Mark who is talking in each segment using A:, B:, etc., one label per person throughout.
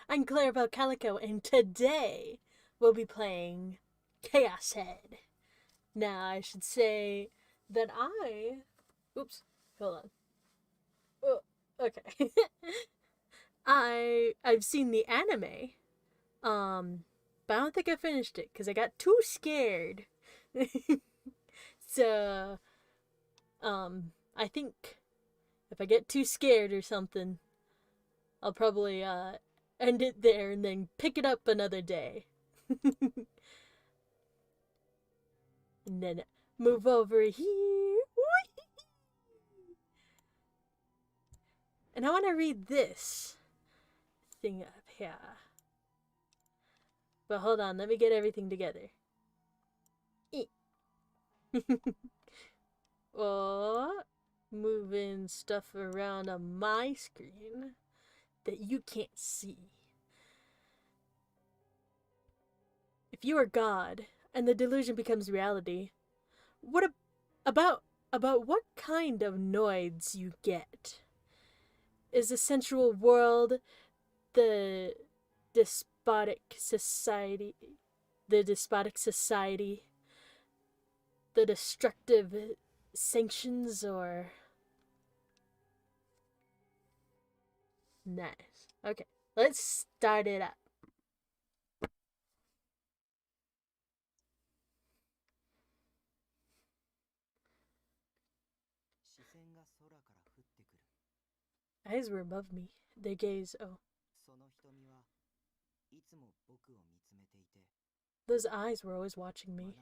A: I'm Clarabelle Calico, and today we'll be playing Chaos Head. Now, I should say that I. Oops, hold on. Oh, okay. I've seen the anime, um, but I don't think I finished it because I got too scared. So, I think if I get too scared or something, I'll probably end it there and then pick it up another day. And then move over here. And I want to read this thing up here. But hold on, let me get everything together. Oh, moving stuff around on my screen that you can't see. If you are God and the delusion becomes reality, what about what kind of noids you get? Is the sensual world the despotic society, the despotic society, the destructive sanctions, or nice? Okay, let's start it up. Eyes were above me. Their gaze, oh. Those eyes were always watching me.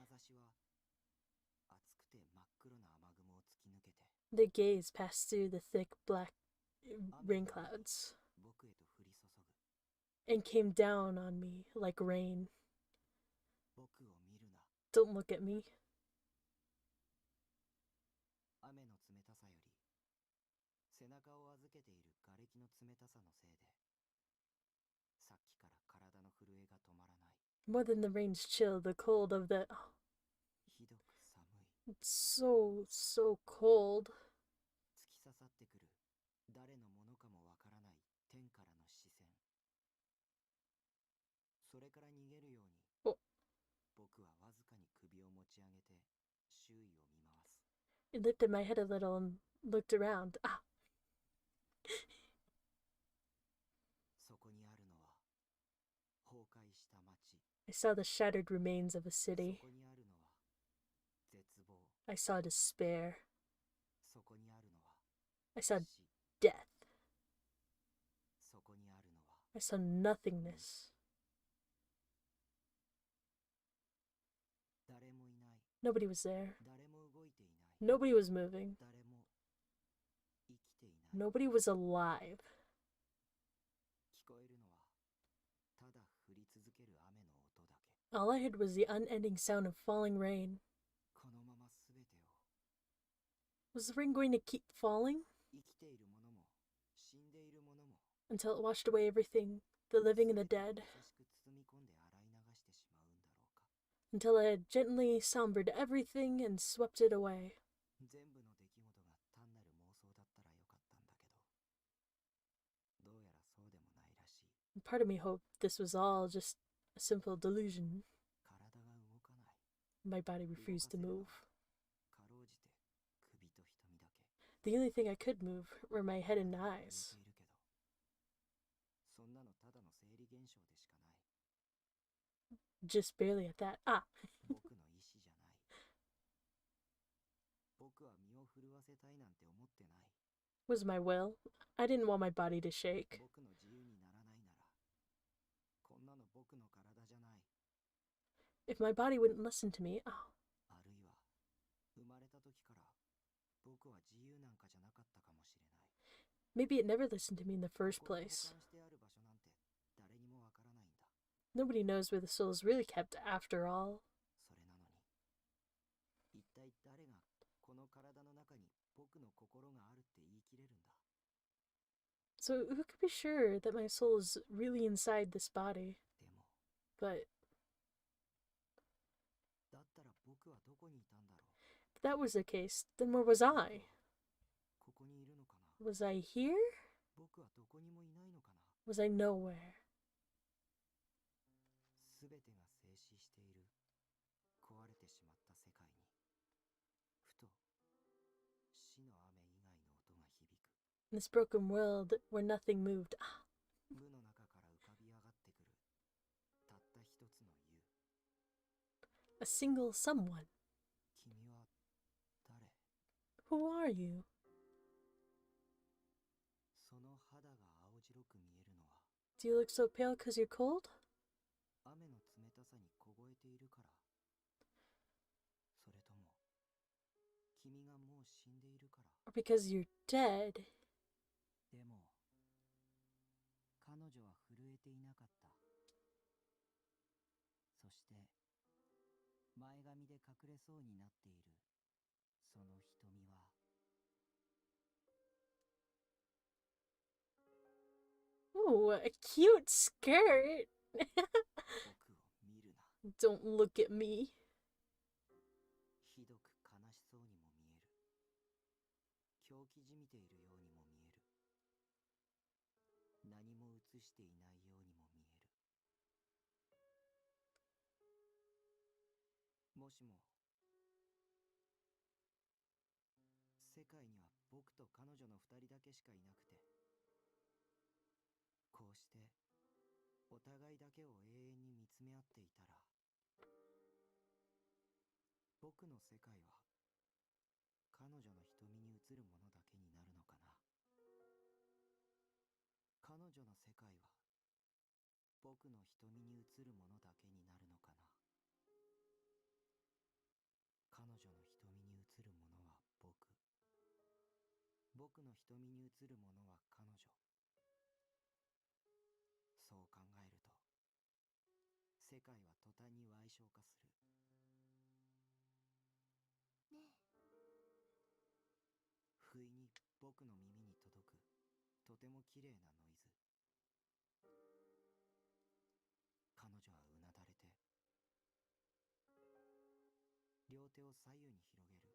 A: Their gaze passed through the thick black rain clouds and came down on me like rain. Don't look at me. More than the rain's chill, the cold of the... Oh, it's so cold. Oh. I lifted my head a little and looked around. Ah. I saw the shattered remains of a city. I saw despair. I saw death. I saw nothingness. Nobody was there. Nobody was moving. Nobody was alive. All I heard was the unending sound of falling rain. Was the rain going to keep falling? Until it washed away everything, the living and the dead. Until it had gently sombred everything and swept it away. And part of me hoped this was all just a simple delusion. My body refused to move. The only thing I could move were my head and eyes. Just barely at that. Ah! Was my will. I didn't want my body to shake. If my body wouldn't listen to me, oh. Maybe it never listened to me in the first place. Nobody knows where the soul is really kept after all. So who could be sure that my soul is really inside this body? But if that was the case, then where was I? Was I here? Was I nowhere? this broken world where nothing moved.
B: 無の中から浮かび上がってくるたった一つの湯。
A: A single someone.
B: 君は誰？
A: Who are you?
B: その肌が青白く見えるのは
A: Do you look so pale because you're cold?
B: 雨の冷たさに凍えているから？それとも君がもう死んでいるから？
A: Or because you're dead?
B: でも彼女は震えていなかった。そして前髪で隠れそうになっているその瞳は
A: Ooh, a cute skirt.
B: 僕を見るな。
A: Don't look at me.
B: ひどく悲しそうにも見える。狂気じみているようにも見える。何も映していないようにも見える。もしも世界には僕と彼女の二人だけしかいなくて、こうしてお互いだけを永遠に見つめ合っていたら、僕の世界は彼女の瞳に映るものだけになるのかな。彼女の世界は僕の瞳に映るものだけになるのかな。彼女の瞳に映るものは僕。僕の瞳に映るものは彼女。そう考えると、世界は途端に矮小化する。ねえ。不意に僕の耳に届くとても綺麗なノイズ。彼女はうなだれて、両手を左右に広げる。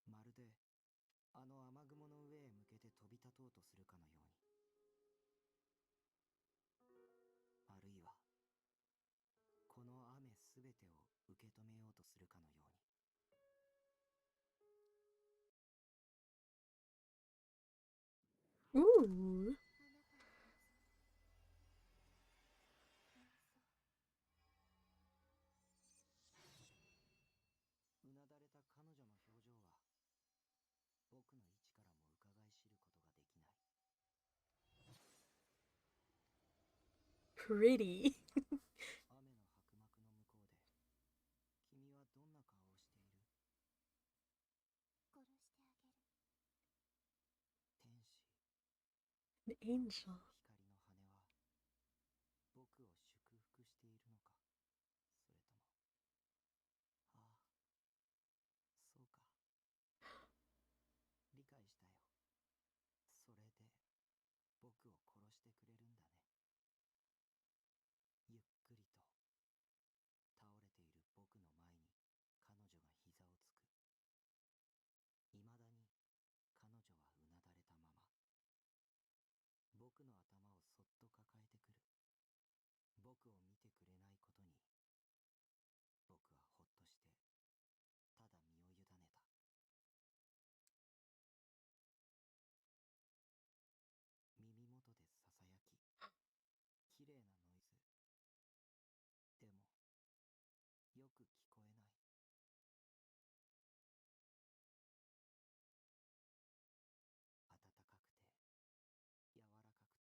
B: まるであの雨雲の上へ向けて飛び立とうとするかのように。あるいはこの雨すべてを受け止めようとするかのように。
A: Ooh.
B: うなだれた彼女の表情は僕の位置からもうかがい知ることができない。
A: Pretty.
B: 雨の薄膜の向こうで君はどんな顔をしている？殺してあげる。天使。
A: An angel.
B: 光の羽は僕を祝福しているのか、それとも、ああ、そうか、理解したよ。それで僕を殺してくれるんだね。ゆっくりと倒れている僕の前に彼女が膝をつく。いまだに彼女はうなだれたまま。僕の頭をそっと抱えてくる。僕を見てくれないことに僕はほっとしてただ身を委ねた。耳元でささやき、きれいなノイズ。でもよく聞こえない。暖かくて柔らかくて優しく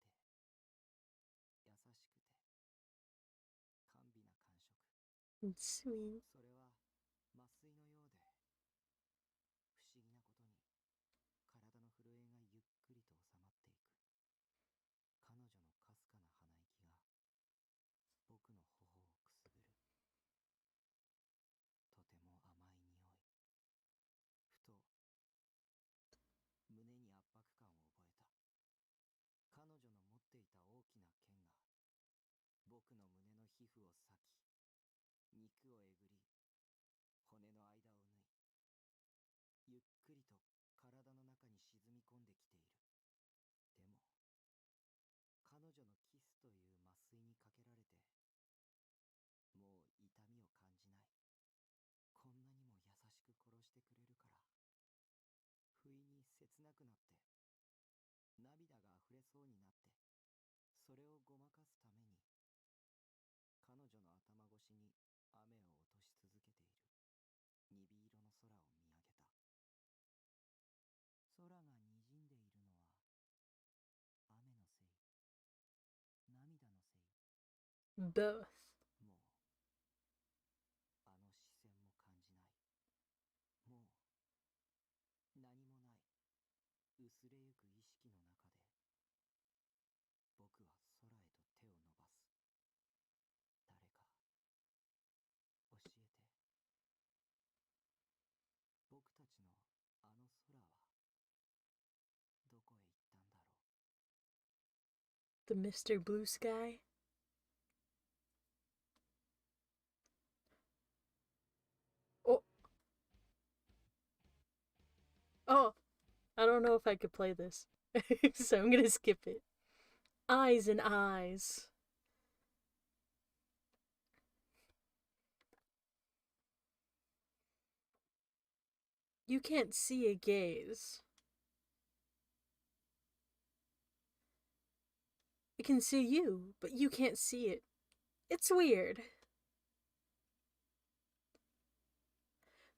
B: て甘美な感触。
A: Sweet.
B: それは麻酔のようで、不思議なことに体の震えがゆっくりと収まっていく。彼女のかすかな鼻息が僕の頬をくすぐる。とても甘い匂い。ふと胸に圧迫感を覚えた。彼女の持っていた大きな剣が僕の胸の皮膚を裂き、肉をえぐり、骨の間を縫い、ゆっくりと体の中に沈み込んできている。でも彼女のキスという麻酔にかけられて、もう痛みを感じない。こんなにも優しく殺してくれるから。不意切なくなって、涙が溢れそうになって、それをごまかすために、彼女の頭越しに雨を落とし続けている鈍色の空を見上げた。空が滲んでいるのは雨のせい、涙のせい。
A: Both.
B: もうあの視線も感じない。もう何もない。薄れゆく意識の中で、僕は空へと手を伸ばす。誰か教えて。僕たちのあの空はどこへ行ったんだろう。
A: The Mr. Blue Sky. Oh. Oh. I don't know if I could play this. So I'm gonna skip it. Eyes and eyes. You can't see a gaze. It can see you, but you can't see it. It's weird.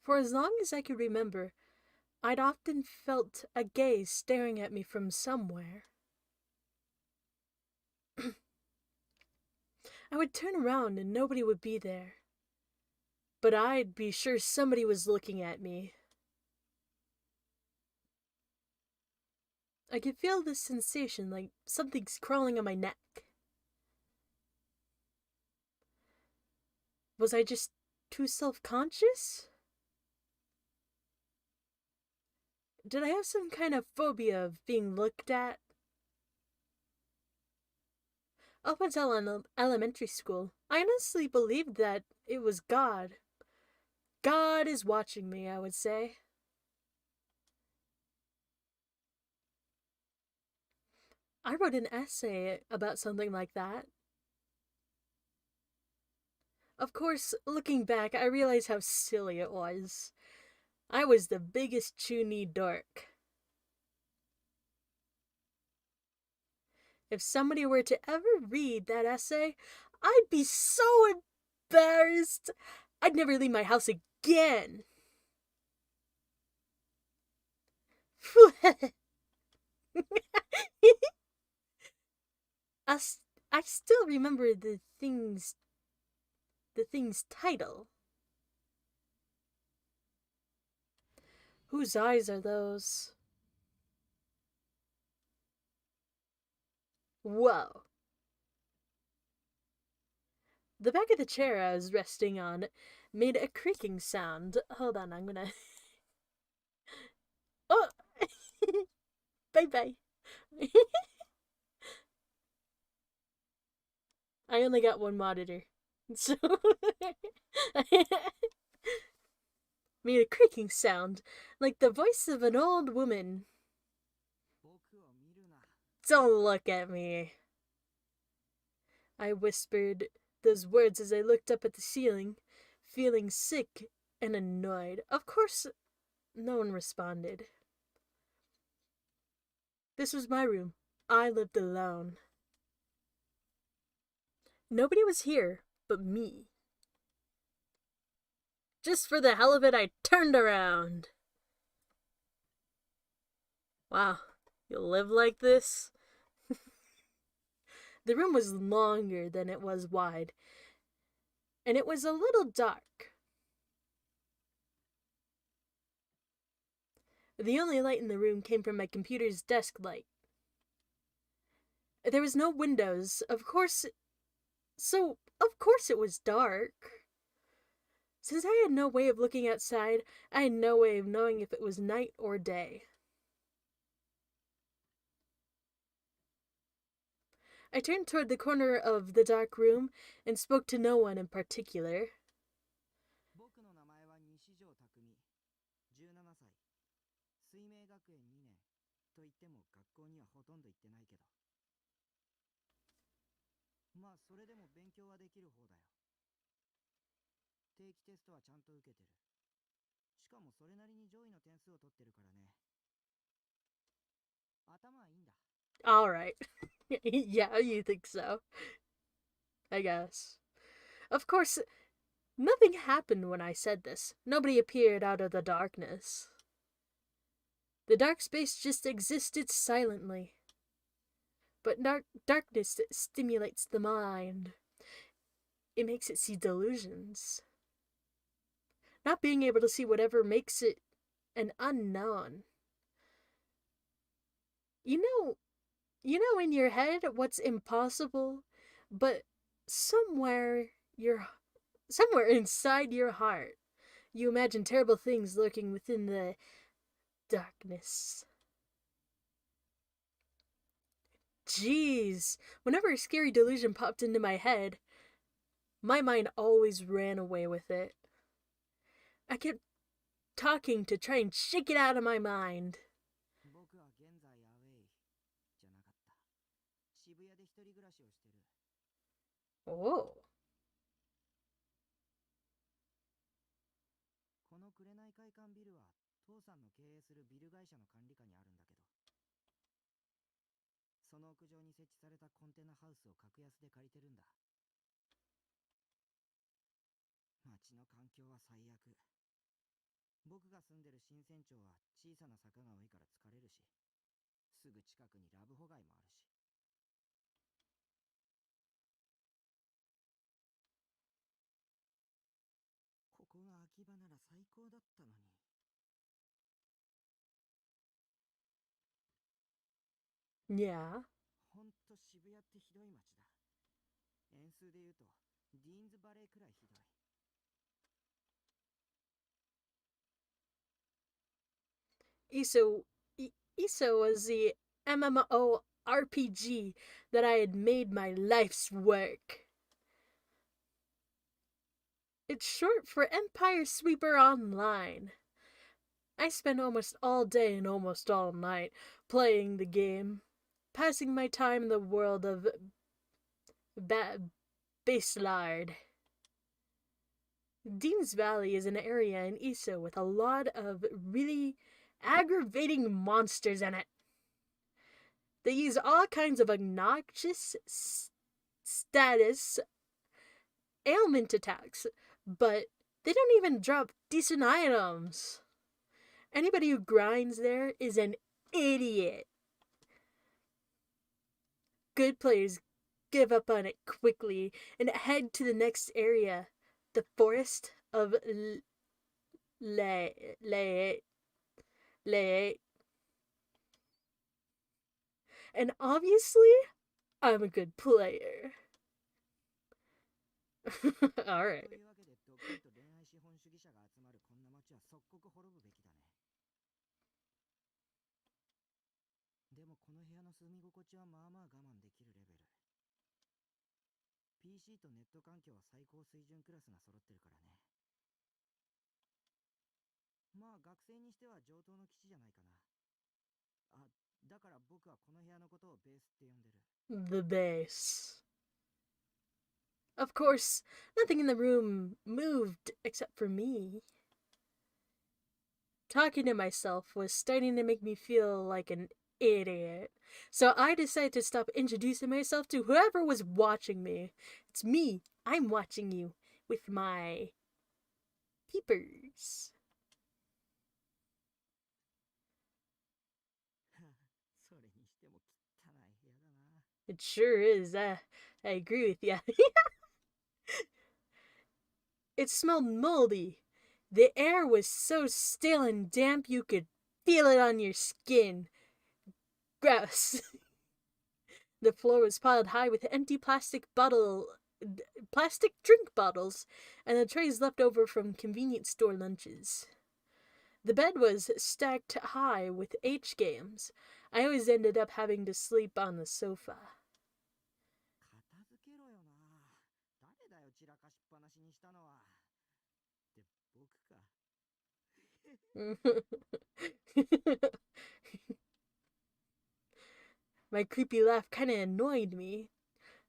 A: For as long as I could remember, I'd often felt a gaze staring at me from somewhere. I would turn around and nobody would be there. But I'd be sure somebody was looking at me. I could feel this sensation like something's crawling on my neck. Was I just too self-conscious? Did I have some kind of phobia of being looked at? Up until elementary school, I honestly believed that it was God. God is watching me, I would say. I wrote an essay about something like that. Of course, looking back, I realize how silly it was. I was the biggest chuny dork. If somebody were to ever read that essay, I'd be so embarrassed. I'd never leave my house again. I still remember the thing's title. Whose eyes are those? Whoa. The back of the chair I was resting on made a creaking sound. Hold on, I'm gonna... Oh! Bye-bye. I only got one monitor. So... made a creaking sound, like the voice of an old woman. Don't look at me. I whispered those words as I looked up at the ceiling, feeling sick and annoyed. Of course, no one responded. This was my room. I lived alone. Nobody was here but me. Just for the hell of it, I turned around. Wow, you live like this? The room was longer than it was wide, and it was a little dark. The only light in the room came from my computer's desk light. There was no windows, of course, so of course it was dark. Since I had no way of looking outside, I had no way of knowing if it was night or day. I turned toward the corner of the dark room and spoke to no one in particular.
B: 僕の名前は西条匠、17歳。水明学園2年と言っても学校にはほとんど行ってないけど。まあそれでも勉強はできる方だよ。定期テストはちゃんと受けてる。しかもそれなりに上位の点数を取ってるからね。頭はいいんだ。
A: Alright. Yeah, you think so. I guess. Of course, nothing happened when I said this. Nobody appeared out of the darkness. The dark space just existed silently. But darkness stimulates the mind. It makes it see delusions. Not being able to see whatever makes it an unknown. You know in your head what's impossible, but somewhere inside your heart, you imagine terrible things lurking within the darkness. Jeez, whenever a scary delusion popped into my head, my mind always ran away with it. I kept talking to try and shake it out of my mind.
B: 僕は現在アウェイじゃなかった。渋谷で一人暮らしをしてる。
A: Oh.
B: この紅会館ビルは父さんの経営するビル会社の管理下にあるんだけど、その屋上に設置されたコンテナハウスを格安で借りてるんだ。街の環境は最悪。僕が住んでる新船町は小さな坂が多いから疲れるし、すぐ近くにラブホ街もあるし。ここが秋葉なら最高だったのに。
A: Yeah.
B: ほんと渋谷ってひどい街だ。円数で言うとディーンズバレーくらいひどい。
A: ISO was the MMORPG that I had made my life's work. It's short for Empire Sweeper Online. I spent almost all day and almost all night playing the game, passing my time in the world of Baselard. Dean's Valley is an area in ISO with a lot of really aggravating monsters in it. They use all kinds of obnoxious status ailment attacks, but they don't even drop decent items. Anybody who grinds there is an idiot. Good players give up on it quickly and head to the next area, the Forest of Lay. And obviously, I'm a good player. Alright.
B: というわけでドッキリと恋愛資本主義者が集まるこんな街は即刻滅ぶべきだね。でもこの部屋の住み心地はまあまあ我慢できるレベル。PC とネット環境は最高水準クラスが揃ってるからね。まあ学生にしては上等の基地じゃないかな。あ、だから僕はこの部屋のことをベースって呼んでる。
A: The base. Of course, nothing in the room moved except for me. Talking to myself was starting to make me feel like an idiot. So I decided to stop introducing myself to whoever was watching me. It's me. I'm watching you with my peepers.
B: それにしても汚い部屋だな。
A: It sure is. I agree with you. It smelled moldy. The air was so stale and damp you could feel it on your skin. Gross. The floor was piled high with empty plastic drink bottles and the trays left over from convenience store lunches. The bed was stacked high with H games. I always ended up having to sleep on the sofa.
B: 片付けろよな。誰だよ散らかしっぱなしにしたのは。って僕か。
A: My creepy laugh kind of annoyed me.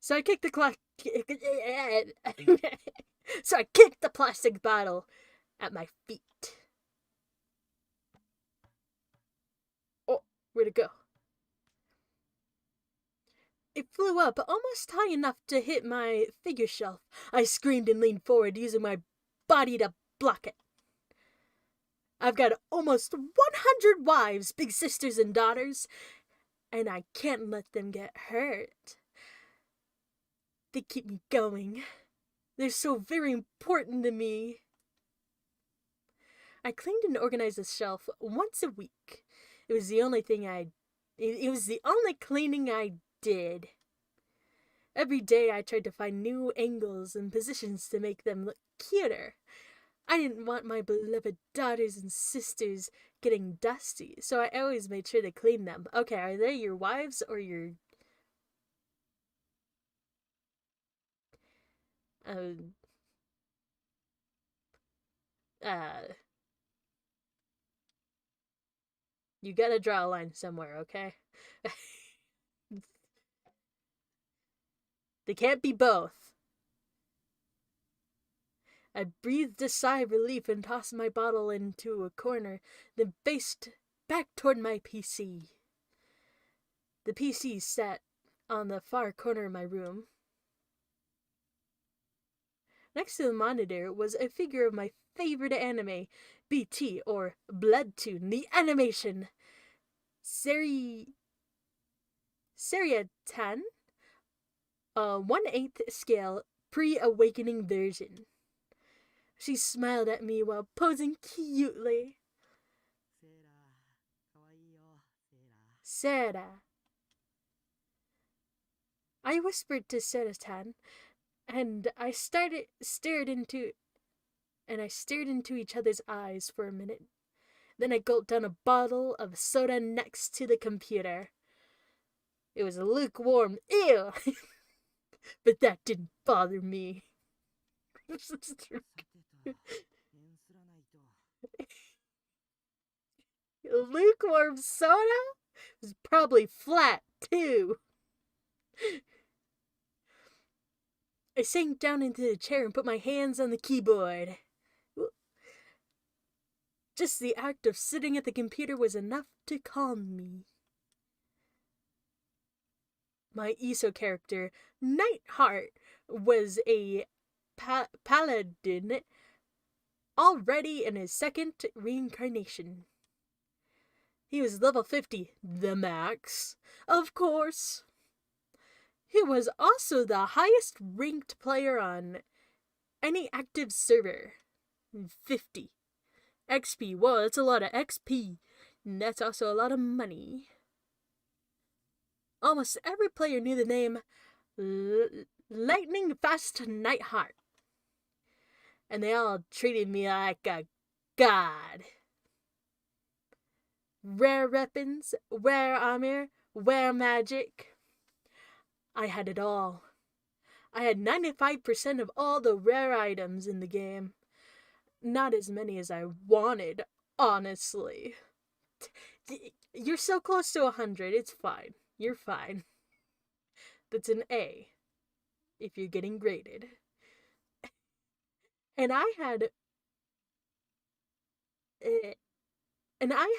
A: So I kicked the plastic bottle at my feet. Oh, where'd it go? It flew up almost high enough to hit my figure shelf. I screamed and leaned forward, using my body to block it. I've got almost 100 wives, big sisters, and daughters, and I can't let them get hurt. They keep me going. They're so very important to me. I cleaned and organized the shelf once a week. It was the only cleaning I did. Every day I tried to find new angles and positions to make them look cuter. I didn't want my beloved daughters and sisters getting dusty, so I always made sure to clean them. Okay, are they your wives or your... Uh... You gotta draw a line somewhere, okay? They can't be both. I breathed a sigh of relief and tossed my bottle into a corner, then faced back toward my PC. The PC sat on the far corner of my room. Next to the monitor was a figure of my favorite anime, BT, or Bloodtoon, the animation. Seriatan, a 1/8 scale pre-awakening version. She smiled at me while posing cutely. Sarah. I whispered to Seratan, and I stared into each other's eyes for a minute. Then I gulped down a bottle of soda next to the computer. It was lukewarm, ew! But that didn't bother me. Lukewarm soda was probably flat, too. I sank down into the chair and put my hands on the keyboard. Just the act of sitting at the computer was enough to calm me. My ESO character, Nightheart, was a paladin already in his second reincarnation. He was level 50, the max, of course. He was also the highest ranked player on any active server. 50. XP, whoa, that's a lot of XP. And that's also a lot of money. Almost every player knew the name Lightning Fast Nightheart. And they all treated me like a god. Rare weapons, rare armor, rare magic. I had it all. I had 95% of all the rare items in the game. Not as many as I wanted, honestly. You're so close to 100, it's fine. You're fine. That's an A, if you're getting graded. And I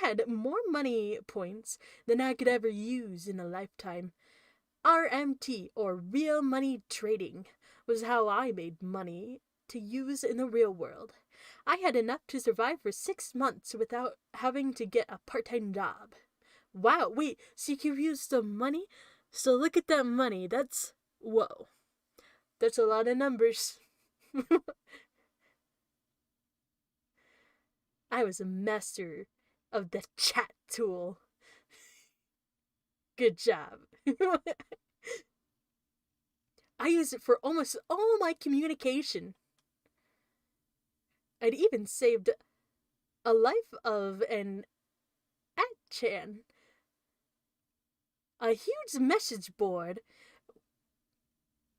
A: had more money points than I could ever use in a lifetime. RMT, or real money trading, was how I made money to use in the real world. I had enough to survive for 6 months without having to get a part-time job. Wow, wait, so you can use the money? So look at that money, that's... whoa. That's a lot of numbers. I was a master of the chat tool. Good job. I use it for almost all my communication. I'd even saved a life of an at-chan, a huge message board,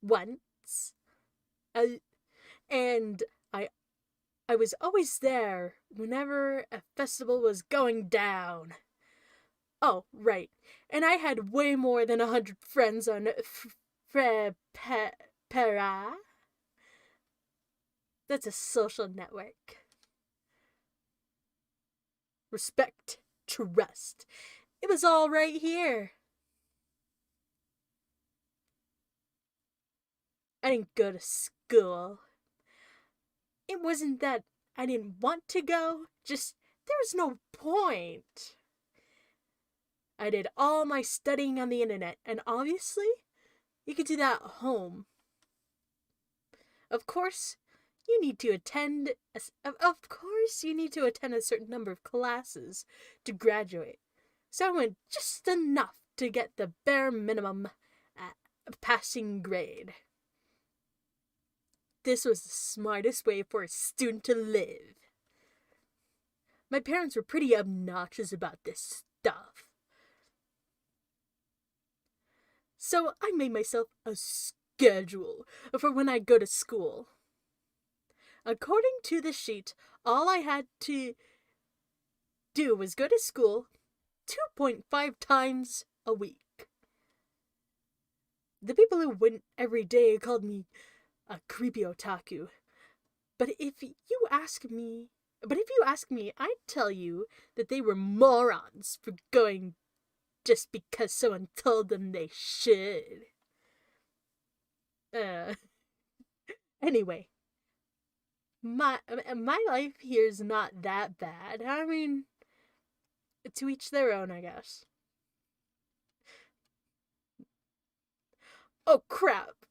A: once, and I was always there whenever a festival was going down. Oh, right, and I had way more than 100 friends on Frepera. That's a social network. Respect, trust. It was all right here. I didn't go to school. It wasn't that I didn't want to go, just there was no point. I did all my studying on the internet, and obviously, you could do that at home. Of course, you need to attend a certain number of classes to graduate. So I went just enough to get the bare minimum passing grade. This was the smartest way for a student to live. My parents were pretty obnoxious about this stuff. So I made myself a schedule for when I go to school. According to the sheet, all I had to do was go to school 2.5 times a week. The people who went every day called me a creepy otaku. But if you ask me, I'd tell you that they were morons for going just because someone told them they should. Anyway, my life here is not that bad. I mean, to each their own, I guess. Oh crap!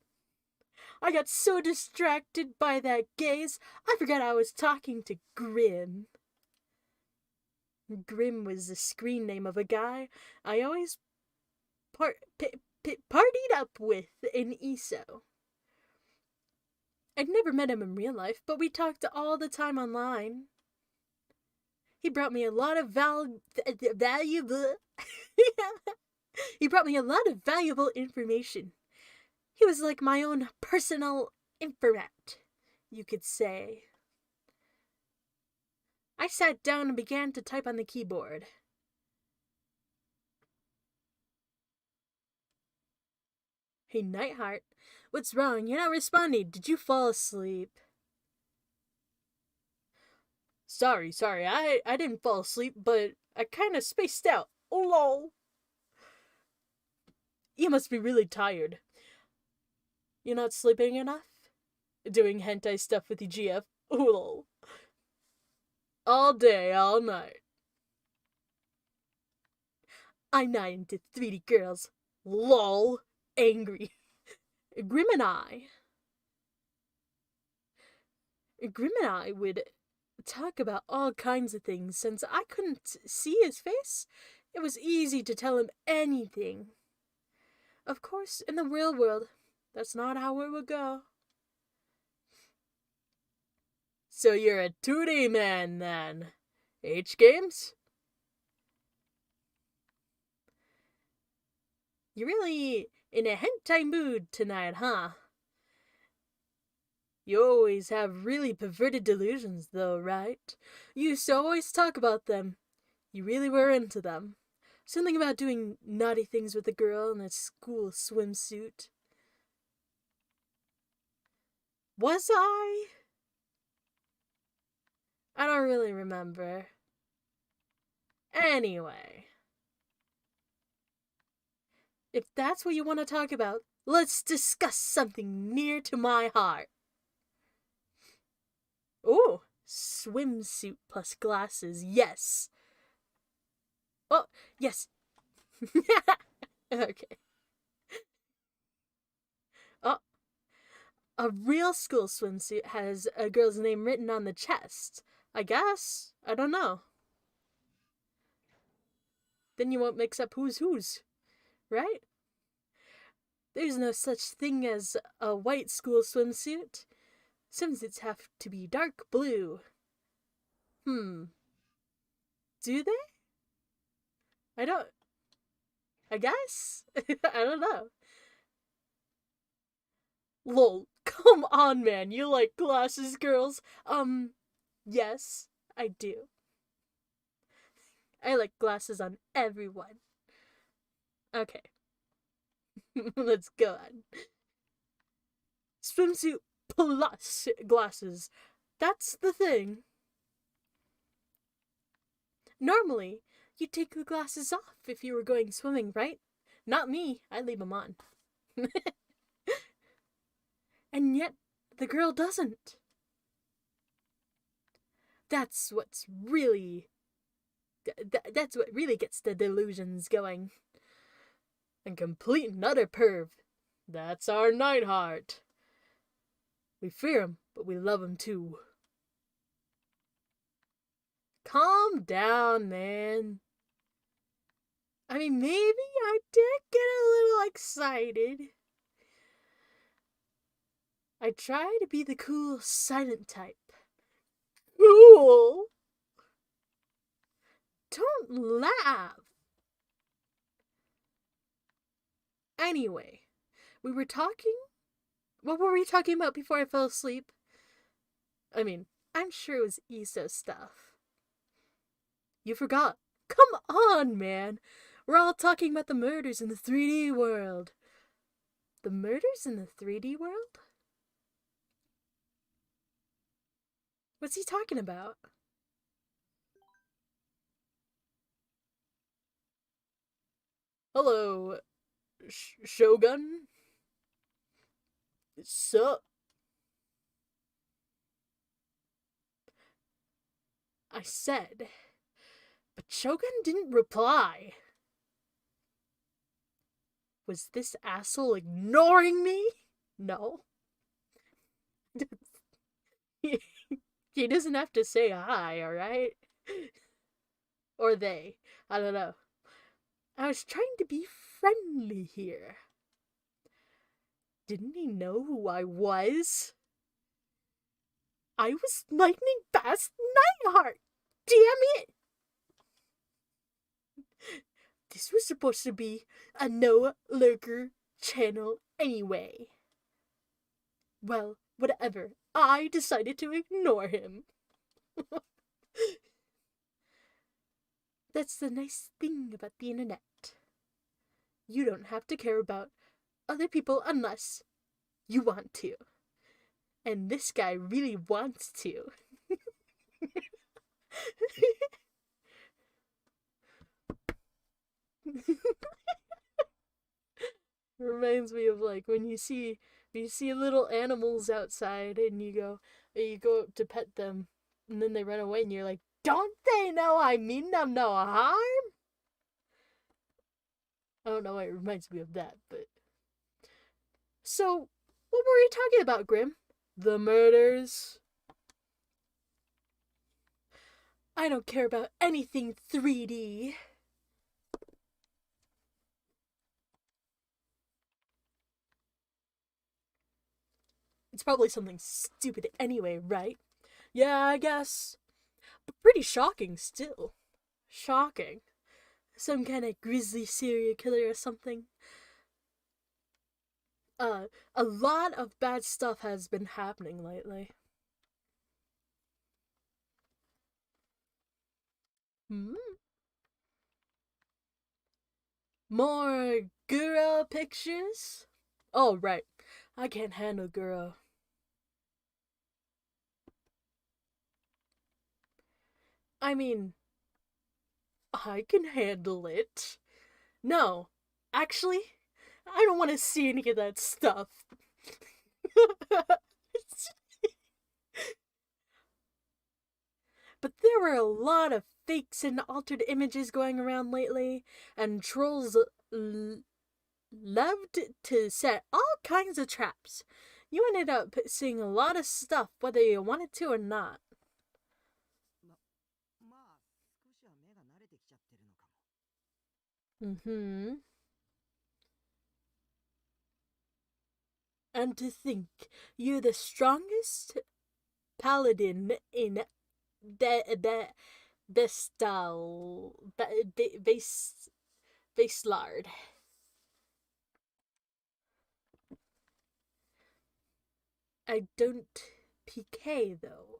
A: I got so distracted by that gaze, I forgot I was talking to Grim. Grim was the screen name of a guy I always partied up with in ESO. I'd never met him in real life, but we talked all the time online. He brought me a lot of valuable information. He was like my own personal informant, you could say. I sat down and began to type on the keyboard. Hey, Nightheart, what's wrong? You're not responding. Did you fall asleep? Sorry, I didn't fall asleep, but I kinda spaced out. Oh, lol. You must be really tired. You're not sleeping enough? Doing hentai stuff with the GF? Oh, lol. All day, all night. I'm not into 3D girls. Lol. Angry. Grim and I would talk about all kinds of things. Since I couldn't see his face, it was easy to tell him anything. Of course, in the real world, that's not how it would go. So you're a 2D man, then? H games? You're really in a hentai mood tonight, huh? You always have really perverted delusions, though, right? You used to always talk about them. You really were into them. Something about doing naughty things with a girl in a school swimsuit. Was I? I don't really remember. Anyway. If that's what you want to talk about, let's discuss something near to my heart. Oh, swimsuit plus glasses, yes. Oh, yes. Okay. Oh, a real school swimsuit has a girl's name written on the chest. I guess. I don't know. Then you won't mix up who's, right? There's no such thing as a white school swimsuit. Swimsuits have to be dark blue. Do they? I guess? I don't know. Lol, come on, man. You like glasses, girls? Yes, I do. I like glasses on everyone. Okay. Let's go on. Swimsuit plus glasses. That's the thing. Normally, you'd take the glasses off if you were going swimming, right? Not me. I leave them on. And yet the girl doesn't. That's what's really... that's what really gets the delusions going. And complete and utter perv. That's our Nightheart. We fear him, but we love him too. Calm down, man. I mean, maybe I did get a little excited. I try to be the cool, silent type. Cool? Don't laugh. Anyway, we were talking... What were we talking about before I fell asleep? I mean, I'm sure it was ESO stuff. You forgot. Come on, man. We're all talking about the murders in the 3D world. The murders in the 3D world? What's he talking about? Hello, Shogun? Sup? I said, but Shogun didn't reply. Was this asshole ignoring me? No. He doesn't have to say hi, alright? Or they. I don't know. I was trying to be friendly here. Didn't he know who I was? I was lightning fast Nightheart! Damn it! This was supposed to be a no lurker channel anyway. Well, whatever. I decided to ignore him. That's the nice thing about the internet. You don't have to care about other people unless you want to. And this guy really wants to. Reminds me of like when you see little animals outside and you go up to pet them and then they run away and you're like, don't they know I mean them no harm? I don't know why it reminds me of that, but... So, what were we talking about, Grim? The murders? I don't care about anything 3D. It's probably something stupid anyway, right? Yeah, I guess. But pretty shocking still. Shocking. Some kind of grisly serial killer or something. A lot of bad stuff has been happening lately. More Gura pictures? Oh, right. I can't handle Gura. I mean, I can handle it. No, actually, I don't want to see any of that stuff. But there were a lot of fakes and altered images going around lately, and trolls loved to set all kinds of traps. You ended up seeing a lot of stuff, whether you wanted to or not. Mm-hmm. And to think you're the strongest paladin in the style base lard. I don't PK though.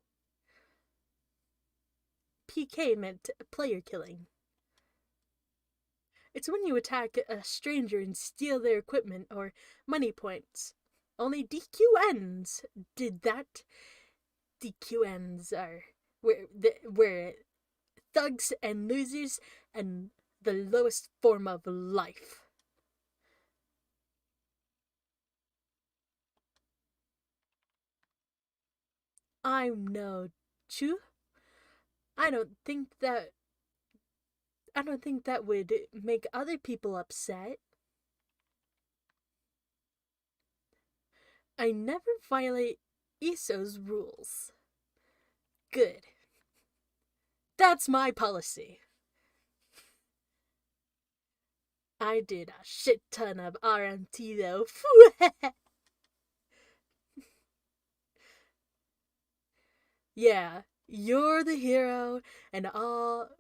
A: PK meant player killing. It's when you attack a stranger and steal their equipment or money points. Only DQNs did that. DQNs are where thugs and losers and the lowest form of life. I'm no Chu. I don't think that would make other people upset. I never violate Iso's rules. Good. That's my policy. I did a shit ton of RMT though. Yeah, you're the hero, and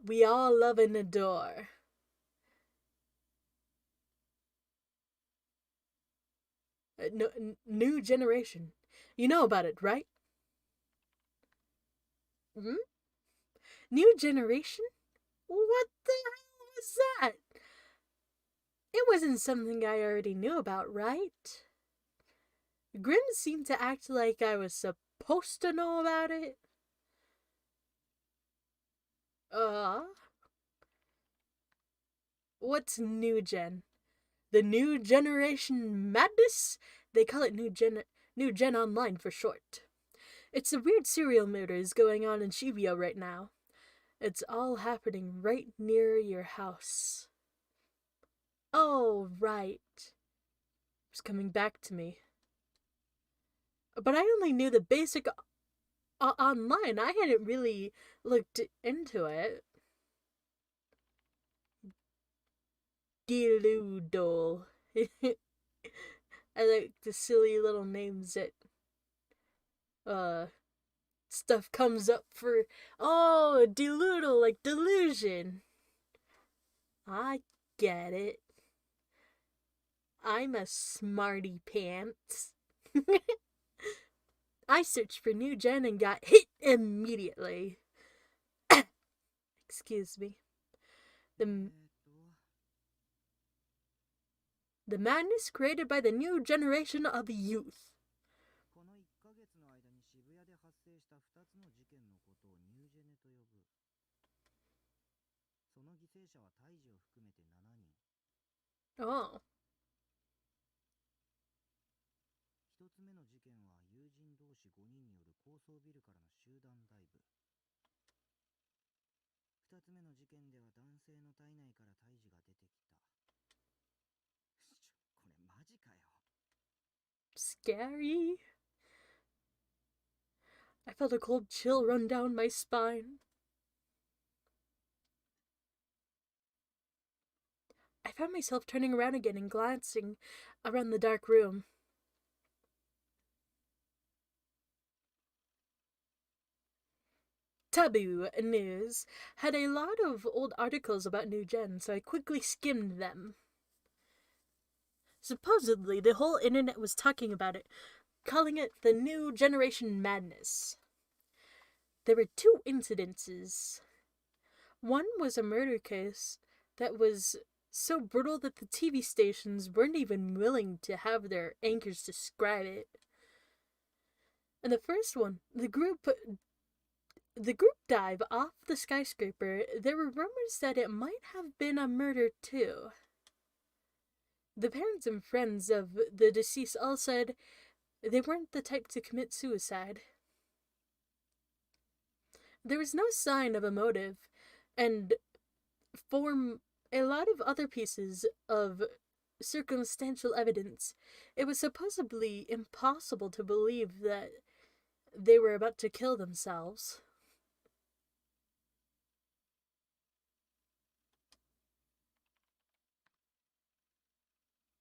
A: we all love and adore. No, new generation. You know about it, right? Hmm? New generation? What the hell was that? It wasn't something I already knew about, right? Grimm seemed to act like I was supposed to know about it. What's new gen? The new generation madness? They call it new gen online for short. It's a weird serial murders going on in Shibuya right now. It's all happening right near your house. Oh, right. It's coming back to me. But I only knew the basic online. I hadn't really looked into it. Diludo. I like the silly little names that stuff comes up for. Oh, deludo, like delusion. I get it. I'm a smarty pants. I searched for new gen and got hit immediately. Excuse me. The madness created by the new generation of youth.
B: この1ヶ月の間に渋谷で発生した2つの事件のことをニュージェネと呼ぶ。その犠牲者は胎児を含めて7人。
A: Oh.
B: 1つ目の事件は友人同士5人による高層ビルからの集団ダイブ。2つ目の事件では男性の体内から胎児が出てきた。これマジかよ。
A: Scary. I felt a cold chill run down my spine. I found myself turning around again and glancing around the dark room. Taboo News had a lot of old articles about New Gen, so I quickly skimmed them. Supposedly, the whole internet was talking about it, calling it the New Generation Madness. There were 2 incidences. One was a murder case that was so brutal that the TV stations weren't even willing to have their anchors describe it. And the first one, the group dive off the skyscraper, there were rumors that it might have been a murder too. The parents and friends of the deceased all said they weren't the type to commit suicide. There was no sign of a motive, and for a lot of other pieces of circumstantial evidence, it was supposedly impossible to believe that they were about to kill themselves.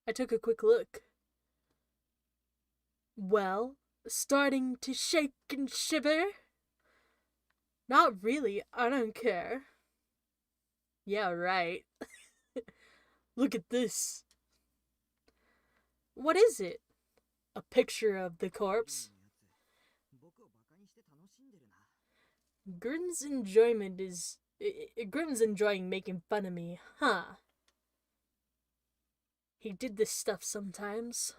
A: I took a quick look. Well, starting to shake and shiver? Not really, I don't care. Yeah, right. Look at this. What is it? A picture of the corpse? Grimm's enjoying making fun of me, huh? He did this stuff sometimes.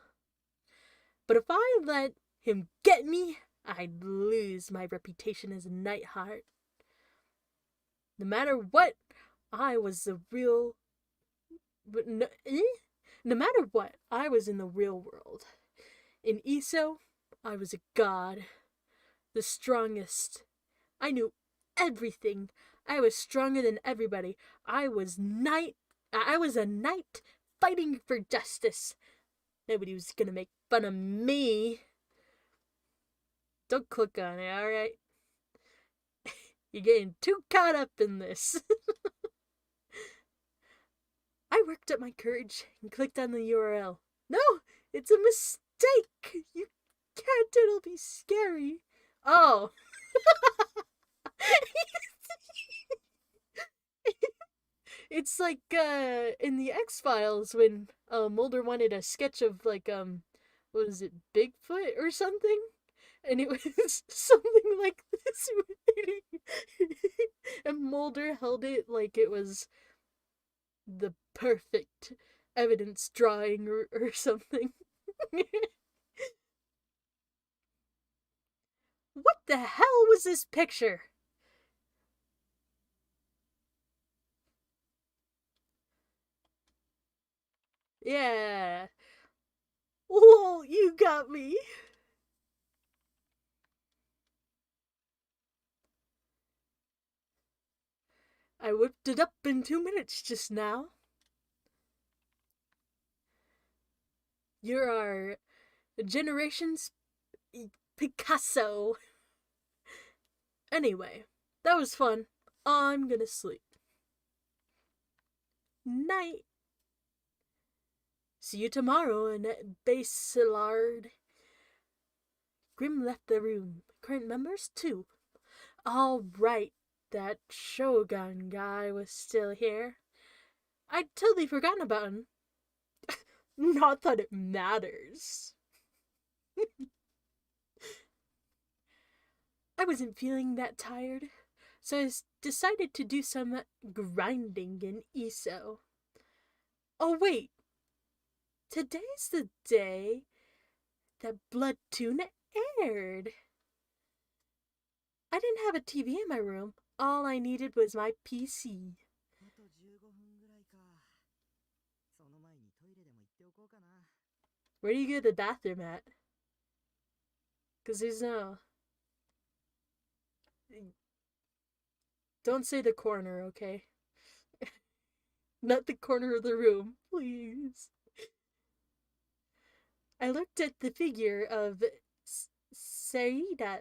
A: But if I let him get me, I'd lose my reputation as a Nightheart. No matter what, I was the real... No matter what, I was in the real world. In Iso, I was a god. The strongest. I knew everything. I was stronger than everybody. I was a knight fighting for justice. Nobody was gonna make fun of me. Don't click on it, alright? You're getting too caught up in this. I worked up my courage and clicked on the URL. No, it's a mistake. You can't, it'll be scary. Oh. It's like in the X-Files when Mulder wanted a sketch of like what is it, Bigfoot or something? And it was something like this. And Mulder held it like it was the perfect evidence drawing or something. What the hell was this picture? Yeah. Whoa, you got me. I whipped it up in 2 minutes just now. You're our generation's Picasso. Anyway, that was fun. I'm gonna sleep. Night. See you tomorrow in Basilard. Grim left the room. Current members, too. All right, that Shogun guy was still here. I'd totally forgotten about him. Not that it matters. I wasn't feeling that tired, so I decided to do some grinding in ESO. Oh wait, today's the day that Blood Tune aired. I didn't have a TV in my room. All I needed was my PC. Where do you go to the bathroom at? Because there's no... Don't say the corner, okay? Not the corner of the room, please. I looked at the figure of Saida.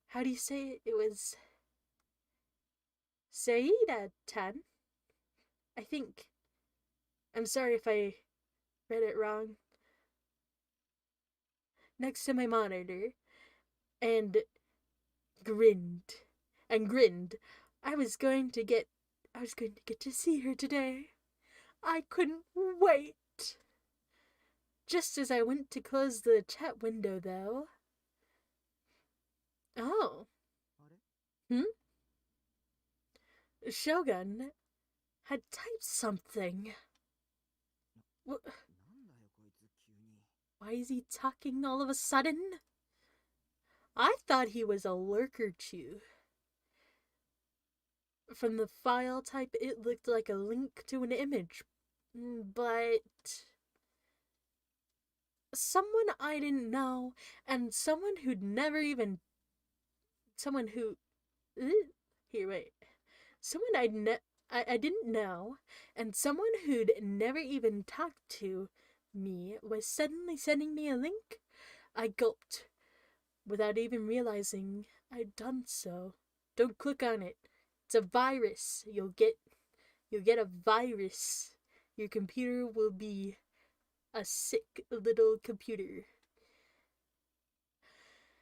A: How do you say it? It was Saida-tan, I think. I'm sorry if I read it wrong. Next to my monitor, and grinned and grinned. I was going to get to see her today. I couldn't wait. Just as I went to close the chat window, though. Oh. Shogun had typed something. Why is he talking all of a sudden? I thought he was a lurker chew. From the file type, it looked like a link to an image. But someone I didn't know, and someone who'd never even... Someone who... Here, wait. Someone I didn't know, and someone who'd never even talked to me was suddenly sending me a link. I gulped, without even realizing I'd done so. Don't click on it. It's a virus. You'll get a virus. Your computer will be a sick little computer.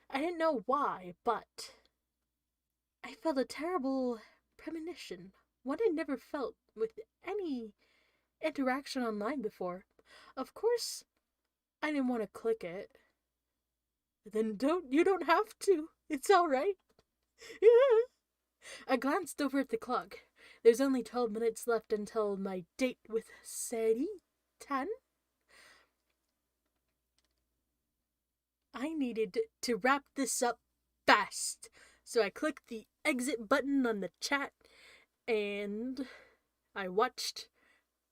A: I didn't know why, but I felt a terrible premonition, one I'd never felt with any interaction online before. Of course, I didn't want to click it. Then you don't have to. It's alright. Yeah. I glanced over at the clock. There's only 12 minutes left until my date with Seri-tan. I needed to wrap this up fast, so I clicked the exit button on the chat and I watched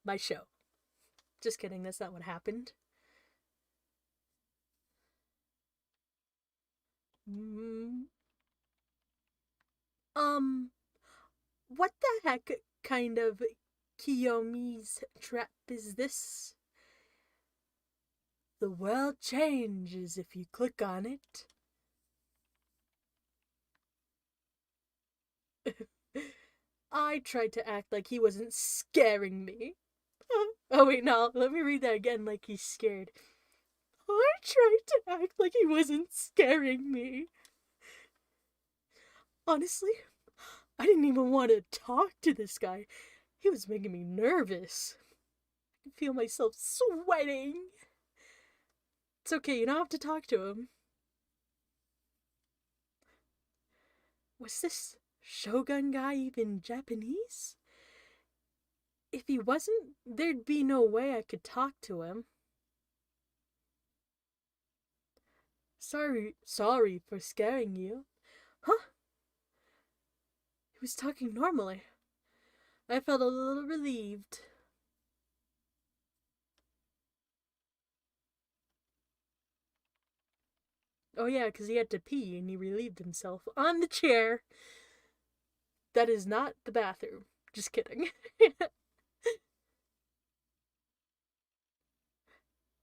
A: my show. Just kidding, that's not what happened. Mm, what the heck kind of Kiyomi's trap is this? The world changes if you click on it. I tried to act like he wasn't scaring me. Oh wait, no, let me read that again like he's scared. I tried to act like he wasn't scaring me. Honestly, I didn't even want to talk to this guy. He was making me nervous. I can feel myself sweating. It's okay, you don't have to talk to him. Was this Shogun guy even Japanese? If he wasn't, there'd be no way I could talk to him. Sorry for scaring you. Huh? He was talking normally. I felt a little relieved. Oh yeah, because he had to pee and he relieved himself on the chair. That is not the bathroom. Just kidding.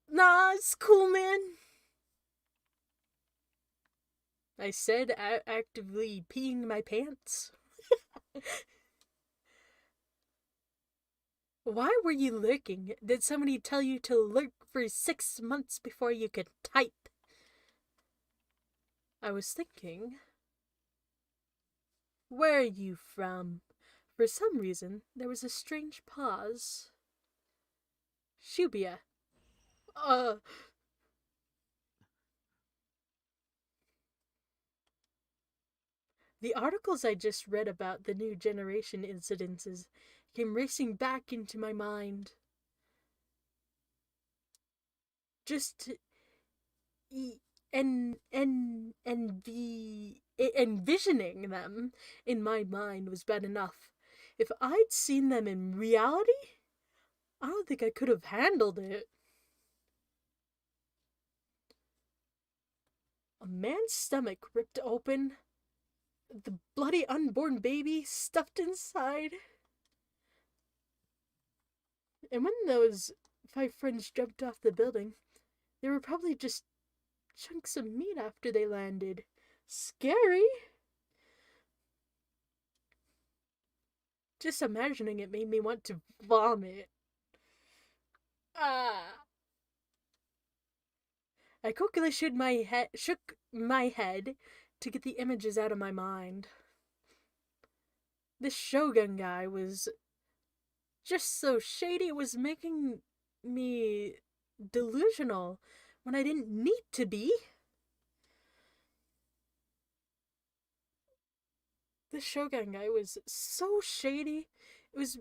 A: Nah, it's cool, man. I said actively peeing my pants. Why were you lurking? Did somebody tell you to lurk for 6 months before you could type? I was thinking. Where are you from? For some reason, there was a strange pause. Shibuya. Uh. The articles I just read about the new generation incidences came racing back into my mind. Just envisioning them in my mind was bad enough. If I'd seen them in reality, I don't think I could have handled it. A man's stomach ripped open, the bloody unborn baby stuffed inside. And when those 5 friends jumped off the building, they were probably just chunks of meat after they landed. Scary! Just imagining it made me want to vomit. Ah! I quickly shook my head to get the images out of my mind. This Shogun guy was just so shady, it was making me delusional when I didn't need to be. This Shogun guy was so shady. It was.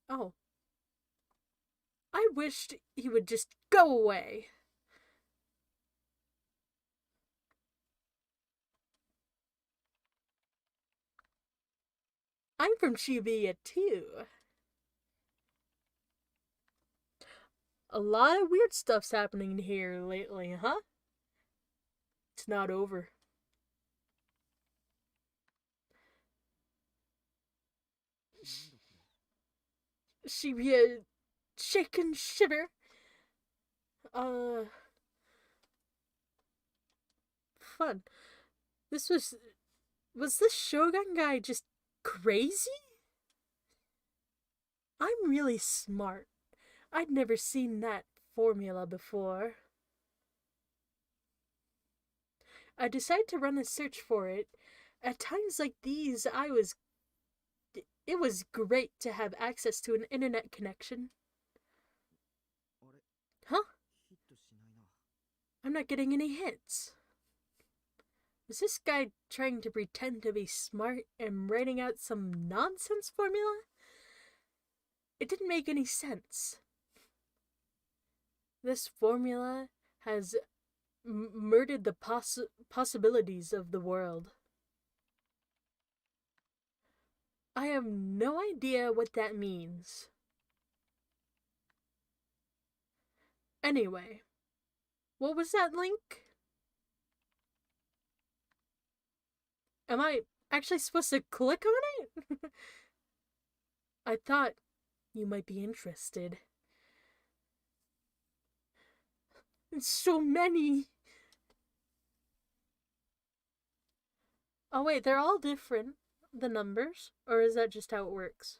A: Oh. I wished he would just go away. I'm from Shibuya too. A lot of weird stuff's happening here lately, huh? It's not over. Shibuya shake and shiver. Uh, Fun. This was this Shogun guy just crazy? I'm really smart. I'd never seen that formula before. I decided to run a search for it. At times like these, it was great to have access to an internet connection. Huh? I'm not getting any hits. Was this guy trying to pretend to be smart and writing out some nonsense formula? It didn't make any sense. This formula has murdered the possibilities of the world. I have no idea what that means. Anyway, what was that link? Am I actually supposed to click on it? I thought you might be interested. It's so many. Oh wait, they're all different, the numbers? Or is that just how it works?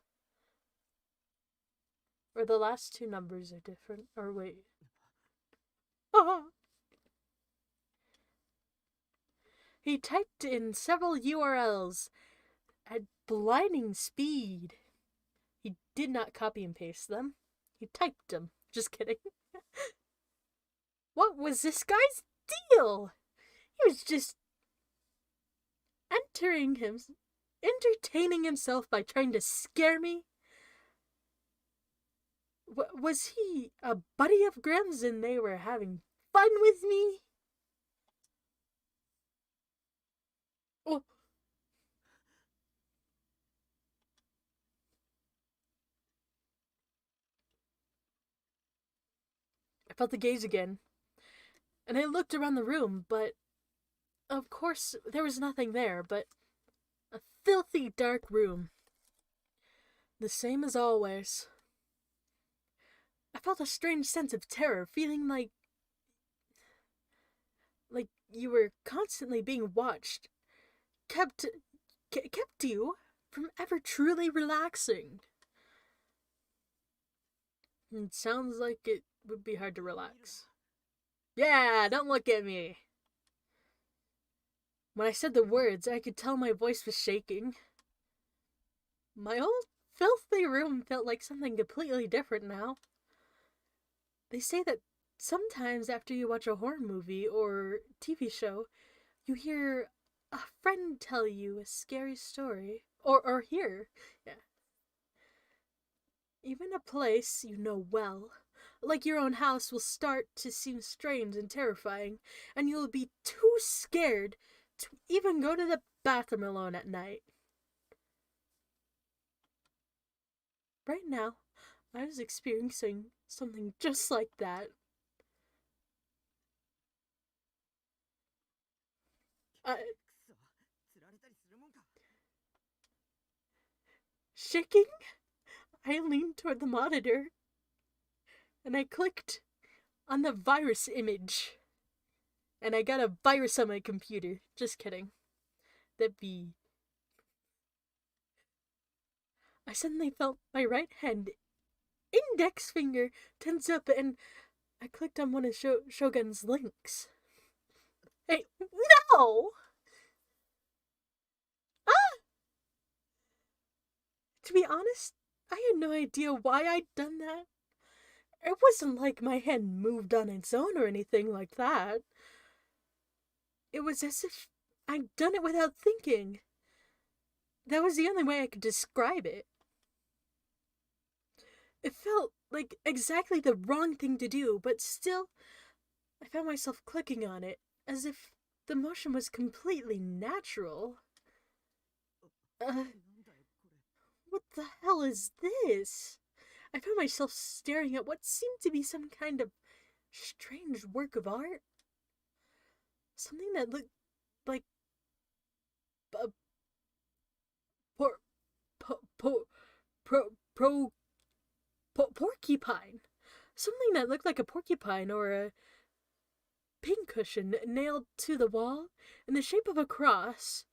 A: Or the last two numbers are different? Or wait. Oh! He typed in several URLs at blinding speed. He did not copy and paste them. He typed them. Just kidding. What was this guy's deal? He was just entertaining himself by trying to scare me. Was he a buddy of Grimm's and they were having fun with me? Oh. I felt the gaze again, and I looked around the room, but of course there was nothing there but a filthy dark room. The same as always. I felt a strange sense of terror, feeling like you were constantly being watched, kept you from ever truly relaxing. It sounds like it would be hard to relax. Yeah, don't look at me. When I said the words, I could tell my voice was shaking. My old filthy room felt like something completely different now. They say that sometimes after you watch a horror movie or TV show, you hear a friend tell you a scary story. Or hear. Yeah. Even a place you know well, like your own house, will start to seem strange and terrifying, and you'll be too scared to even go to the bathroom alone at night. Right now, I was experiencing something just like that. Shaking, I leaned toward the monitor and I clicked on the virus image. And I got a virus on my computer. Just kidding. That'd be. I suddenly felt my right hand index finger tense up and I clicked on one of Shogun's links. Hey, no! Ah! To be honest, I had no idea why I'd done that. It wasn't like my hand moved on its own or anything like that. It was as if I'd done it without thinking. That was the only way I could describe it. It felt like exactly the wrong thing to do, but still, I found myself clicking on it, as if the motion was completely natural. What the hell is this? I found myself staring at what seemed to be some kind of strange work of art. Something that looked like a porcupine. Something that looked like a porcupine or a pincushion nailed to the wall in the shape of a cross.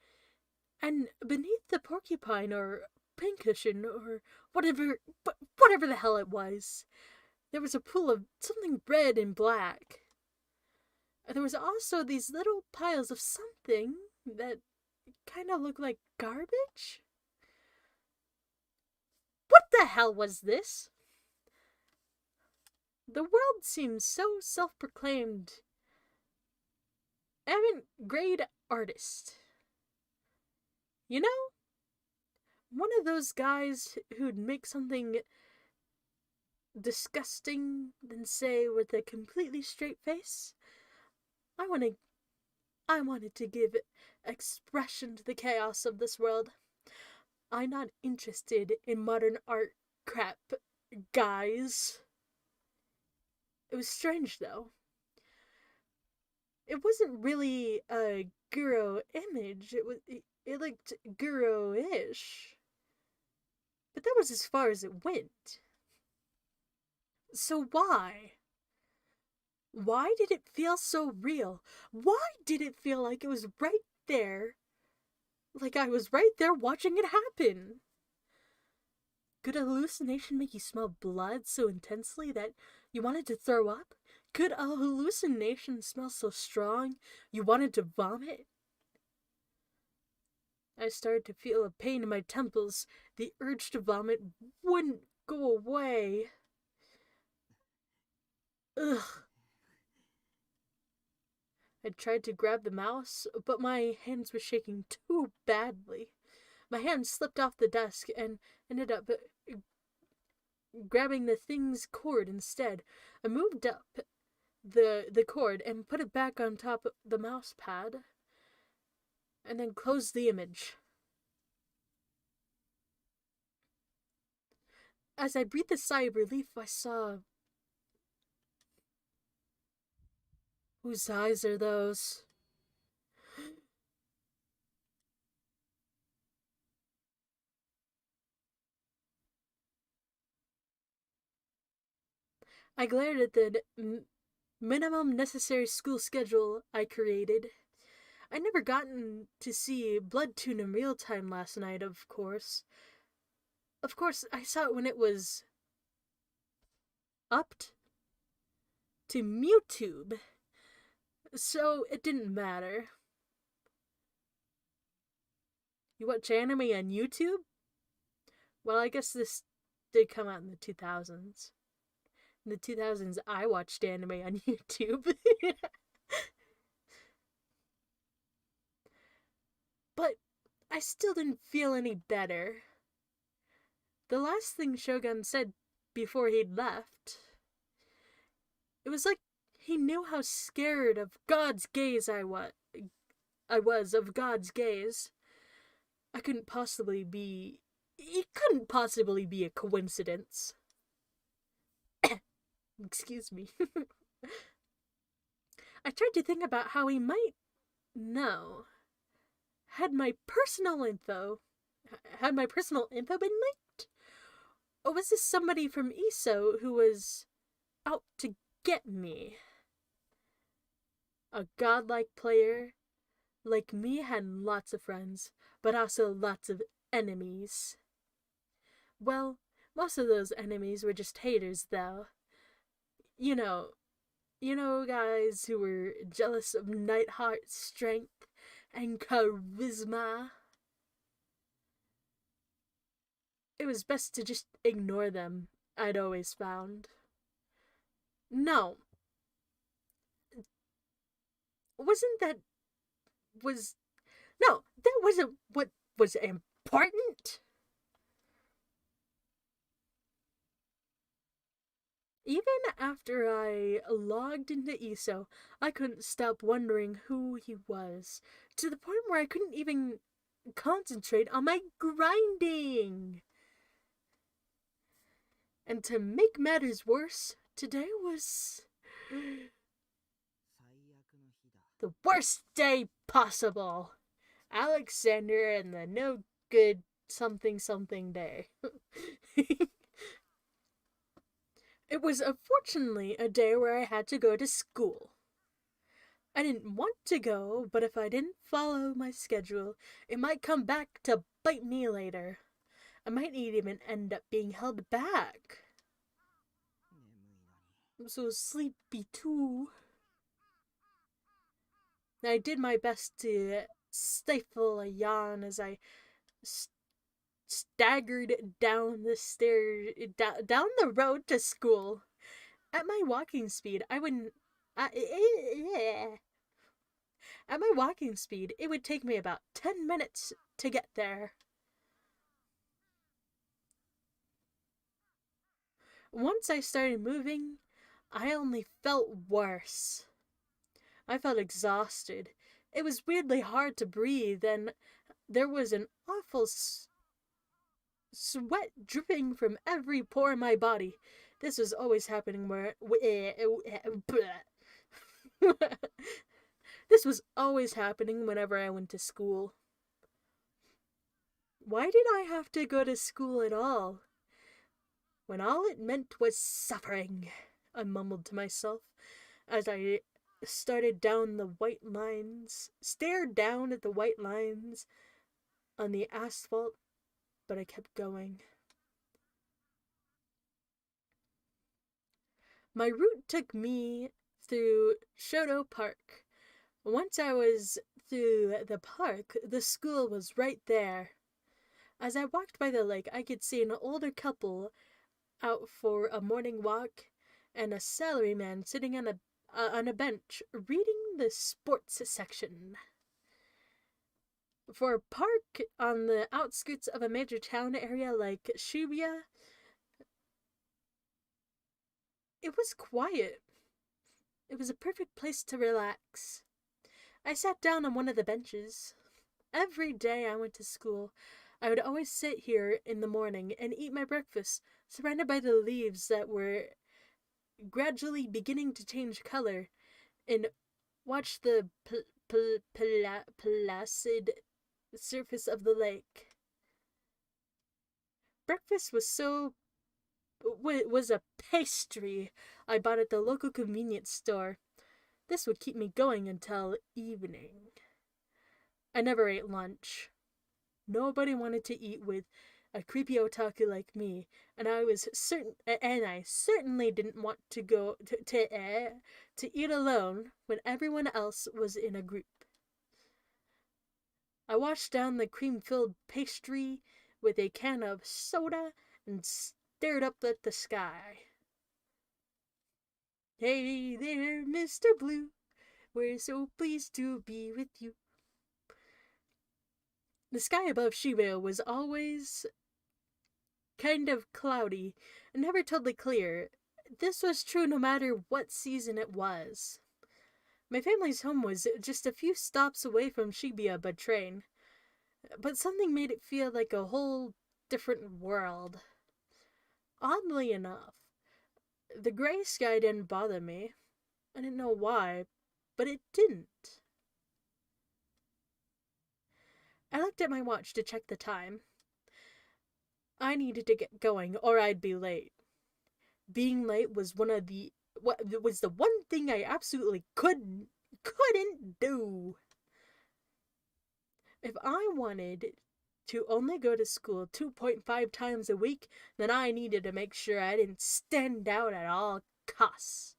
A: And beneath the porcupine or pincushion or whatever the hell it was, there was a pool of something red and black. There was also these little piles of something that kind of looked like garbage. What the hell was this? The world seems so self-proclaimed avant-garde artist. You know, one of those guys who'd make something disgusting, then say with a completely straight face, I wanted to give expression to the chaos of this world. I'm not interested in modern art crap, guys. It was strange, though. It wasn't really a Guro image. It looked Guro-ish, but that was as far as it went. So why? Why did it feel so real? Why did it feel like it was right there? Like I was right there watching it happen? Could a hallucination make you smell blood so intensely that you wanted to throw up? Could a hallucination smell so strong you wanted to vomit? I started to feel a pain in my temples. The urge to vomit wouldn't go away. Ugh. I tried to grab the mouse, but my hands were shaking too badly. My hand slipped off the desk and ended up grabbing the thing's cord instead. I moved up the cord and put it back on top of the mouse pad, and then closed the image. As I breathed a sigh of relief, I saw... Whose eyes are those? I glared at the minimum necessary school schedule I created. I'd never gotten to see Bloodtoon in real time last night, of course. Of course, I saw it when it was upped to MewTube, so it didn't matter. You watch anime on YouTube? Well, I guess this did come out in the 2000s. In the 2000s, I watched anime on YouTube. But I still didn't feel any better. The last thing Shogun said before he'd left, it was like he knew how scared of God's gaze I was of God's gaze. It couldn't possibly be a coincidence. Excuse me. I tried to think about how he might know. Had my personal info been leaked? Or was this somebody from ESO who was out to get me? A godlike player like me had lots of friends, but also lots of enemies. Well, most of those enemies were just haters, though. You know, guys who were jealous of Nightheart's strength and charisma. It was best to just ignore them, I'd always found. No. That wasn't what was important. Even after I logged into ESO, I couldn't stop wondering who he was, to the point where I couldn't even concentrate on my grinding. And to make matters worse, today was the worst day possible. Alexander and the no good something something day. It was unfortunately a day where I had to go to school. I didn't want to go, but if I didn't follow my schedule, it might come back to bite me later. I might even end up being held back. I'm so sleepy too. I did my best to stifle a yawn as I staggered down the stairs, down the road to school. At my walking speed, it would take me about 10 minutes to get there. Once I started moving, I only felt worse. I felt exhausted. It was weirdly hard to breathe, and there was an awful sweat dripping from every pore in my body. This was always happening this was always happening whenever I went to school. Why did I have to go to school at all? When all it meant was suffering, I mumbled to myself as I stared down at the white lines on the asphalt, but I kept going. My route took me through Shoto Park. Once I was through the park, the school was right there. As I walked by the lake, I could see an older couple out for a morning walk and a salaryman sitting on a bench reading the sports section. For a park on the outskirts of a major town area like Shibuya, it was quiet. It was a perfect place to relax. I sat down on one of the benches. Every day I went to school, I would always sit here in the morning and eat my breakfast, surrounded by the leaves that were gradually beginning to change color, and watch the placid surface of the lake. Breakfast was a pastry I bought at the local convenience store. This would keep me going until evening. I never ate lunch. Nobody wanted to eat with a creepy otaku like me, and I certainly didn't want to go to eat alone when everyone else was in a group. I washed down the cream-filled pastry with a can of soda and stared up at the sky. Hey there, Mr. Blue. We're so pleased to be with you. The sky above Shibuya was always kind of cloudy and never totally clear. This was true no matter what season it was. My family's home was just a few stops away from Shibuya by train, but something made it feel like a whole different world. Oddly enough, the gray sky didn't bother me. I didn't know why, but it didn't. I looked at my watch to check the time. I needed to get going or I'd be late. Being late was the one thing I absolutely couldn't do. If I wanted to only go to school 2.5 times a week, then I needed to make sure I didn't stand out at all costs.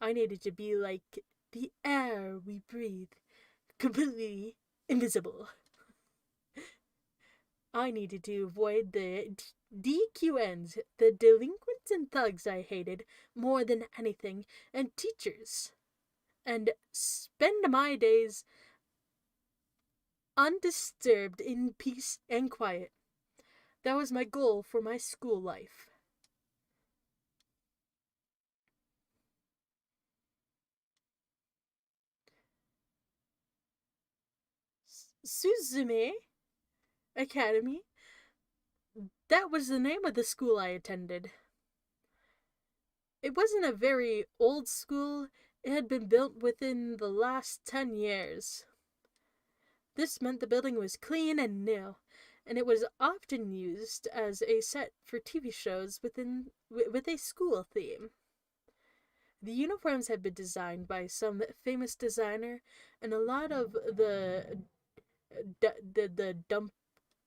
A: I needed to be like the air we breathe, completely invisible. I needed to avoid the DQNs, the delinquents and thugs I hated more than anything, and teachers, and spend my days undisturbed in peace and quiet. That was my goal for my school life. Suzume Academy. That was the name of the school I attended. It wasn't a very old school. It had been built within the last 10 years. This meant the building was clean and new, and it was often used as a set for TV shows with a school theme. The uniforms had been designed by some famous designer, and a lot of the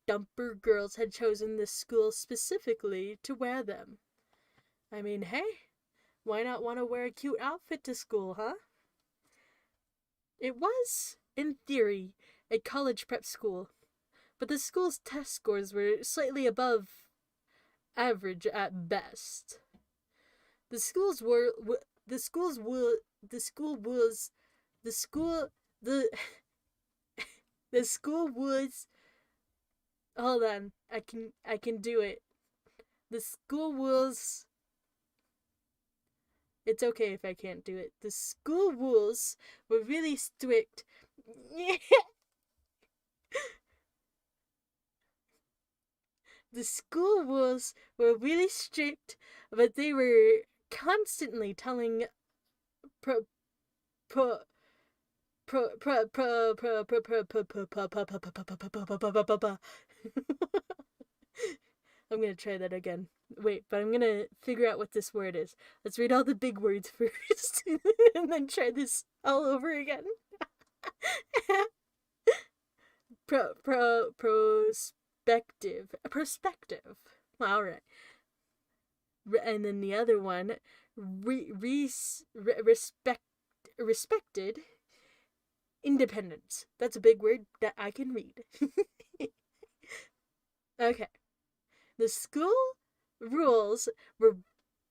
A: dumper girls had chosen this school specifically to wear them. I mean, hey, why not want to wear a cute outfit to school, huh? It was, in theory, a college prep school, but the school's test scores were slightly above average at best. The school was hold on, I can do it. The school was It's okay if I can't do it. The school rules were really strict. The school rules were really strict, but they were constantly telling I'm gonna try that again. Wait, but I'm gonna figure out what this word is. Let's read all the big words first, and then try this all over again. Perspective. All right. And then the other one, respected independence. That's a big word that I can read. Okay. The school rules were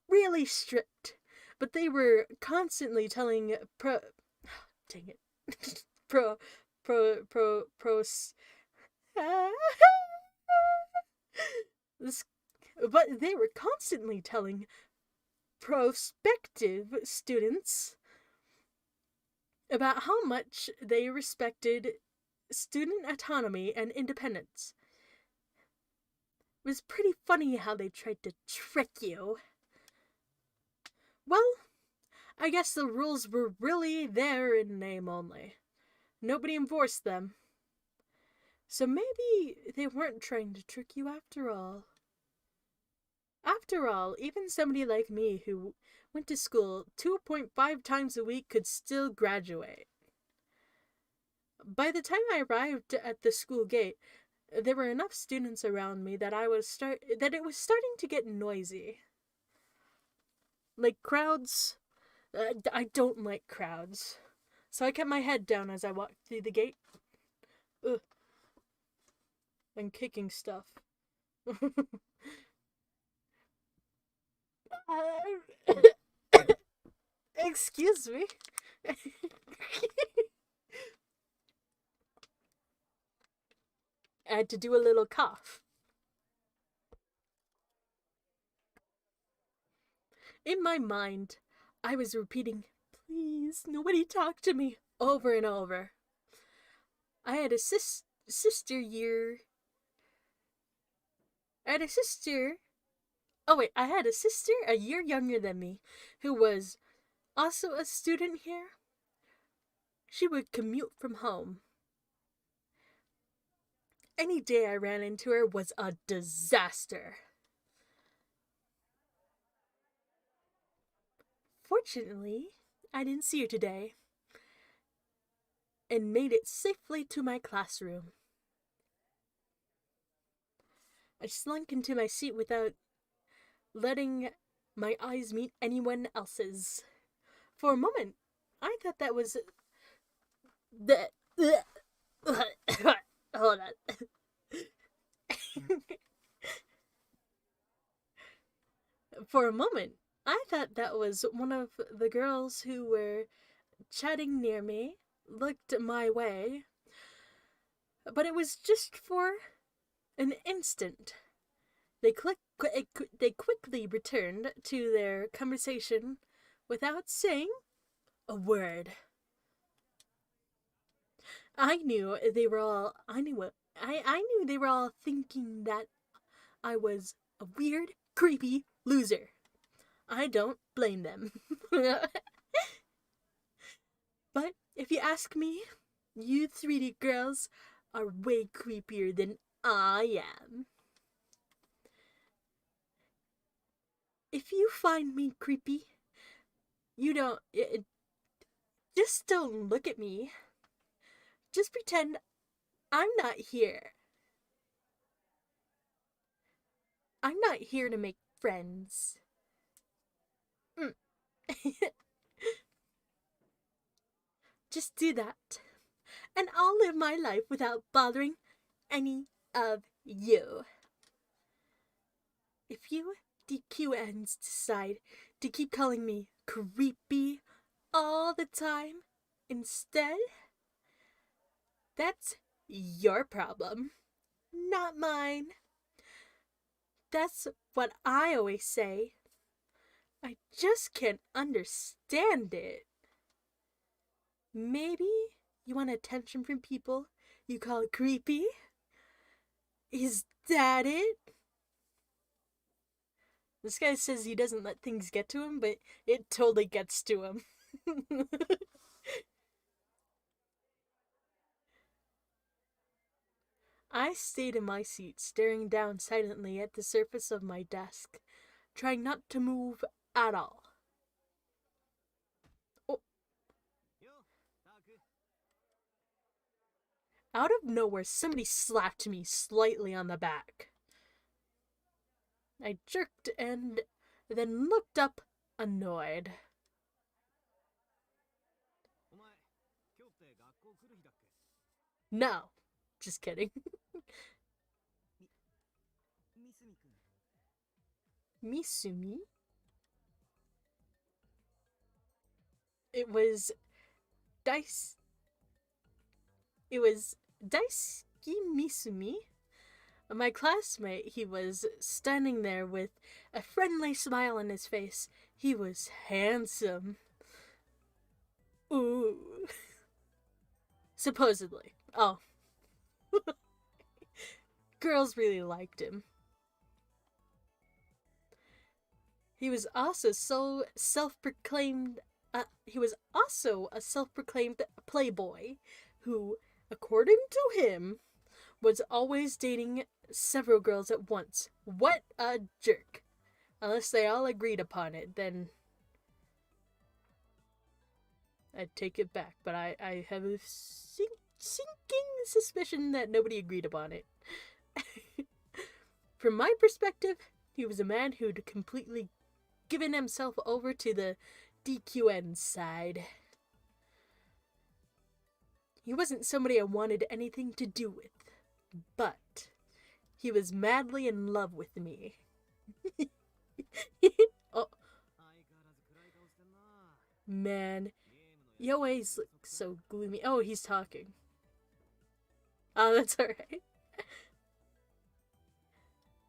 A: really strict, but they were constantly telling dang it. pro pro pro pros but they were constantly telling prospective students about how much they respected student autonomy and independence. It was pretty funny how they tried to trick you. Well, I guess the rules were really there in name only. Nobody enforced them. So maybe they weren't trying to trick you after all. After all, even somebody like me who went to school 2.5 times a week could still graduate. By the time I arrived at the school gate, there were enough students around me that it was starting to get noisy. Like crowds. I don't like crowds. So I kept my head down as I walked through the gate. Ugh. And kicking stuff. Excuse me. I had to do a little cough. In my mind, I was repeating, "Please, nobody talk to me," over and over. I had a sister year. I had a sister. Oh, wait, I had a sister a year younger than me who was also a student here. She would commute from home. Any day I ran into her was a disaster. Fortunately, I didn't see her today and made it safely to my classroom. I slunk into my seat without letting my eyes meet anyone else's. For a moment, I thought that was hold on. For a moment, I thought that was one of the girls who were chatting near me, looked my way, but it was just for an instant. They quickly returned to their conversation without saying a word. I knew they were all thinking that I was a weird, creepy loser. I don't blame them. But if you ask me, you 3D girls are way creepier than I am. If you find me creepy, just don't look at me. Just pretend I'm not here. I'm not here to make friends. Just do that, and I'll live my life without bothering any of you. If you DQNs decide to keep calling me creepy all the time instead, that's your problem, not mine. That's what I always say. I just can't understand it. Maybe you want attention from people you call creepy? Is that it? This guy says he doesn't let things get to him, but it totally gets to him. I stayed in my seat, staring down silently at the surface of my desk, trying not to move at all. Oh. Out of nowhere, somebody slapped me slightly on the back. I jerked and then looked up, annoyed. No, just kidding. Misumi? It was Dice. It was Daisuke Misumi. My classmate, he was standing there with a friendly smile on his face. He was handsome. Ooh. Supposedly. Oh. Girls really liked him. He was also so self-proclaimed. He was also a self-proclaimed playboy who, according to him, was always dating several girls at once. What a jerk. Unless they all agreed upon it, then I'd take it back. But I have a sinking suspicion that nobody agreed upon it. From my perspective, he was a man who'd completely given himself over to the DQN side. He wasn't somebody I wanted anything to do with, but he was madly in love with me. Oh. Man, you always look so gloomy. Oh, he's talking. Oh, that's alright.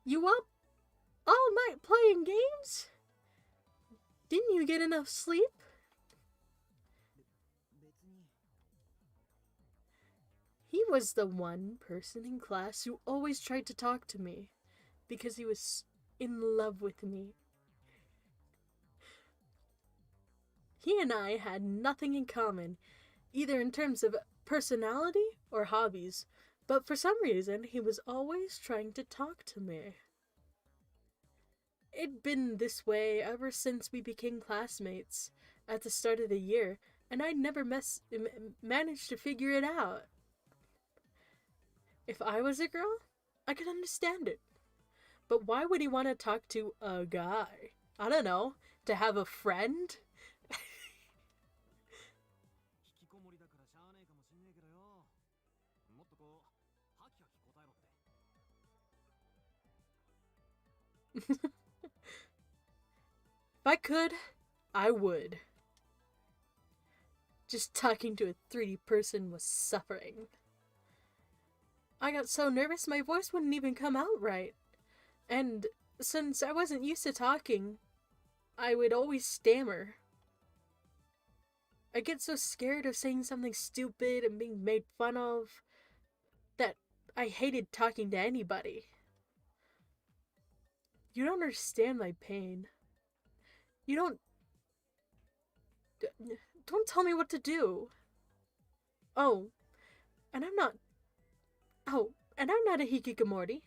A: You up all night playing games? Didn't you get enough sleep? He was the one person in class who always tried to talk to me because he was in love with me. He and I had nothing in common, either in terms of personality or hobbies, but for some reason he was always trying to talk to me. It'd been this way ever since we became classmates at the start of the year, and I'd never managed to figure it out. If I was a girl, I could understand it. But why would he want to talk to a guy? I don't know, to have a friend? If I could, I would. Just talking to a 3D person was suffering. I got so nervous my voice wouldn't even come out right. And since I wasn't used to talking, I would always stammer. I get so scared of saying something stupid and being made fun of that I hated talking to anybody. You don't understand my pain. You don't tell me what to do. Oh, and I'm not a hikikomori.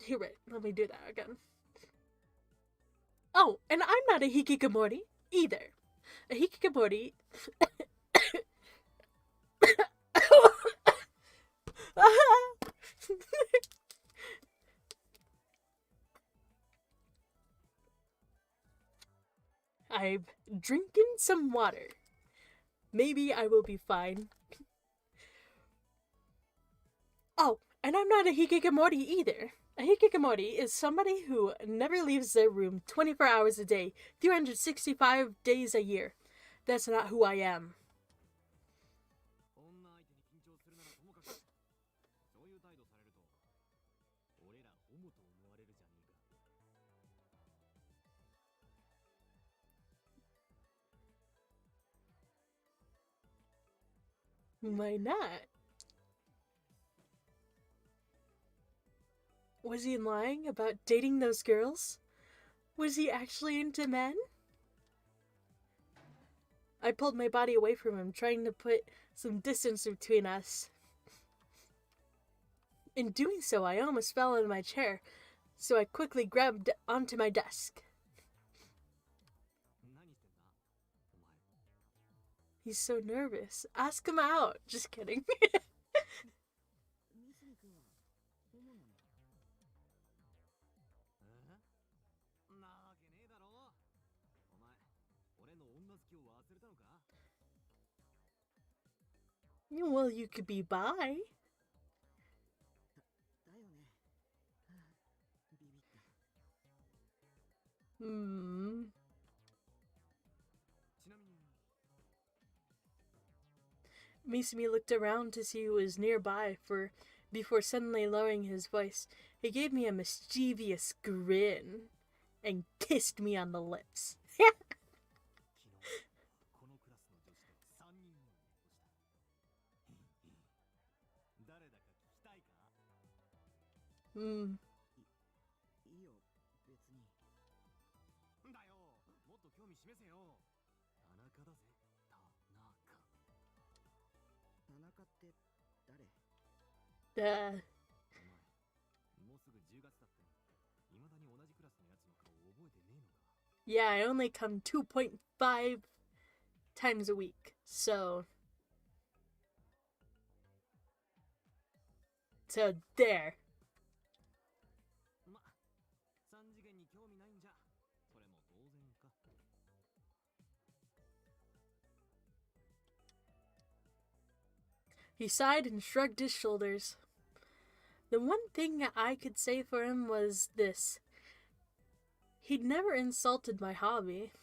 A: You're right, let me do that again. Oh, and I'm not a hikikomori either. A hikikomori I'm drinking some water. Maybe I will be fine. Oh, and I'm not a hikikomori either. A hikikomori is somebody who never leaves their room 24 hours a day, 365 days a year. That's not who I am. Why not? Was he lying about dating those girls? Was he actually into men? I pulled my body away from him, trying to put some distance between us. In doing so, I almost fell out of my chair, so I quickly grabbed onto my desk. He's so nervous. Ask him out. Just kidding. Well, you could be bi. Misumi looked around to see who was nearby before suddenly lowering his voice. He gave me a mischievous grin and kissed me on the lips. Yeah, I only come 2.5 times a week, so there. He sighed and shrugged his shoulders. The one thing I could say for him was this. He'd never insulted my hobby.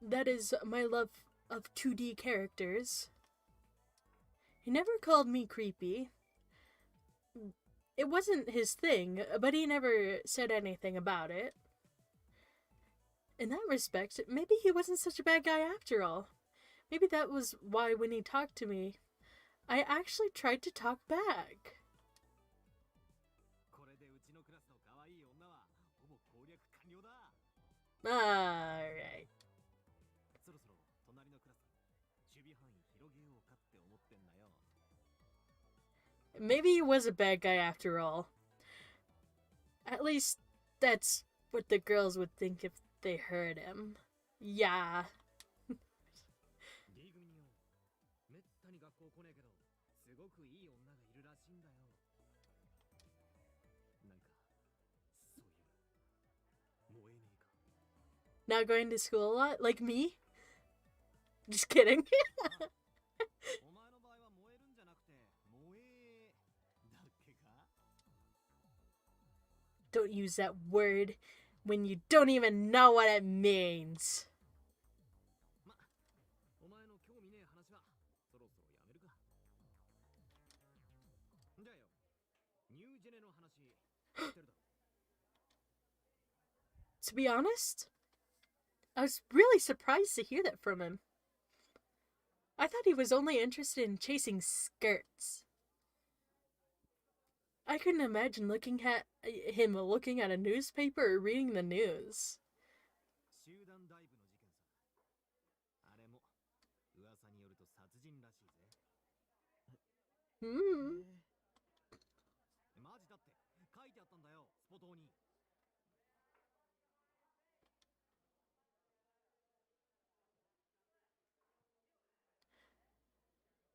A: That is, my love of 2D characters. He never called me creepy. It wasn't his thing, but he never said anything about it. In that respect, maybe he wasn't such a bad guy after all. Maybe that was why when he talked to me, I actually tried to talk back. Alright. Maybe he was a bad guy after all. At least that's what the girls would think if they heard him. Yeah. Now going to school a lot? Like me? Just kidding. Don't use that word when you don't even know what it means. To be honest, I was really surprised to hear that from him. I thought he was only interested in chasing skirts. I couldn't imagine looking at a newspaper or reading the news.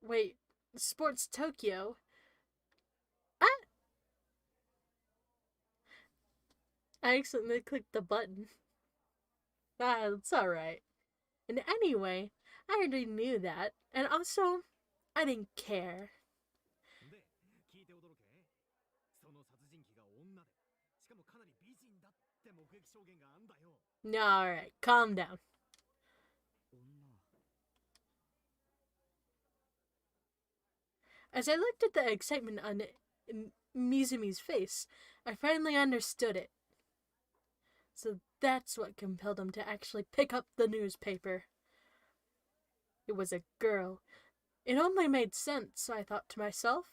A: Wait, Sports Tokyo? I accidentally clicked the button. It's alright. And anyway, I already knew that, and also, I didn't care. No, alright, calm down. As I looked at the excitement on Mizumi's face, I finally understood it. So that's what compelled him to actually pick up the newspaper. It was a girl. It only made sense, I thought to myself.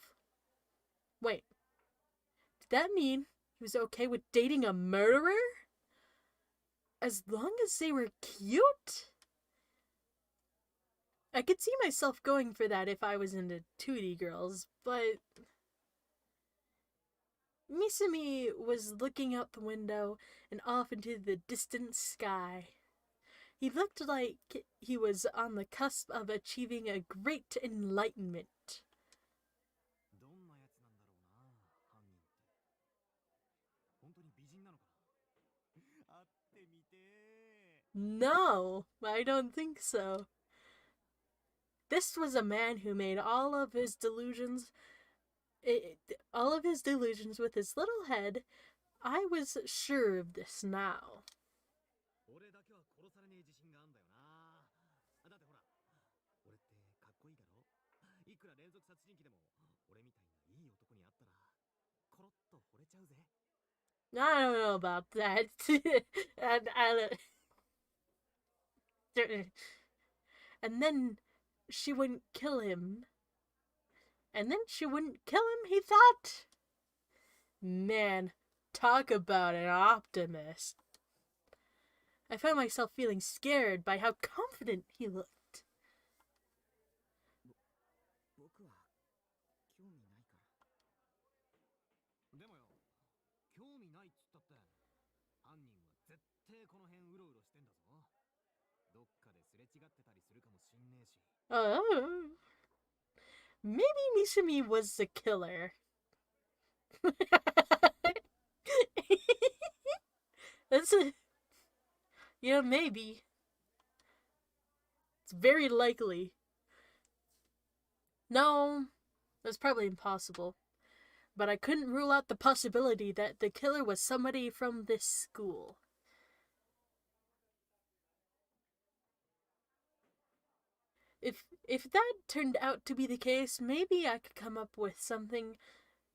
A: Wait, did that mean he was okay with dating a murderer? As long as they were cute? I could see myself going for that if I was into 2D girls, but Misumi was looking out the window and off into the distant sky. He looked like he was on the cusp of achieving a great enlightenment.
B: どんなやつなんだろうな、犯人って。本当に美人なのかな。会ってみてー。
A: No, I don't think so. This was a man who made all of his delusions with his little head. I was sure of this now.
B: 俺だけは殺されねえ自信があんだよな。だってほら、俺ってかっこいいだろ。いくら連続殺人鬼でも、俺みたいないい男に会ったら、コロッと惚れちゃうぜ。
A: I don't know about that. And then she wouldn't kill him. And then she wouldn't kill him, he thought. Man, talk about an optimist. I found myself feeling scared by how confident he looked.
B: 僕は興味ないから。でもよ、興味ないっつったって、犯人は絶対この辺うろうろしてんだぞ。どっかですれ違ってたりするかもしんねえし。
A: Oh. Maybe Misumi was the killer. That's a... Yeah, maybe. It's very likely. No, that's probably impossible. But I couldn't rule out the possibility that the killer was somebody from this school. If that turned out to be the case, maybe I could come up with something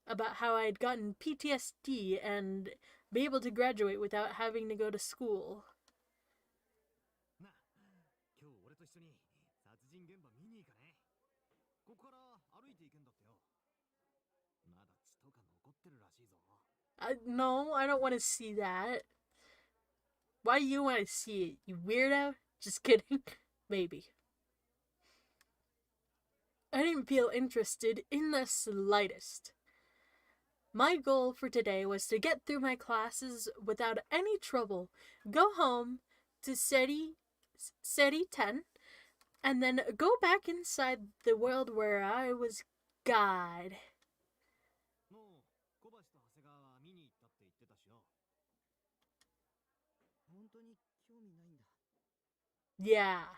A: about how I'd gotten PTSD and be able to graduate without having to go to school.
B: なあ、今日俺と一緒に殺人現場見に行かね。ここから歩いて行けんだってよ。まだ血とか残ってるらしいぞ。
A: No, I don't want to see that. Why do you want to see it, you weirdo? Just kidding. Maybe. I didn't feel interested in the slightest. My goal for today was to get through my classes without any trouble, go home to Seri 10, and then go back inside the world where I was God.
B: もう小橋と長谷川は見に行ったって言ってたしよ。本当に興味ないんだ。
A: Yeah.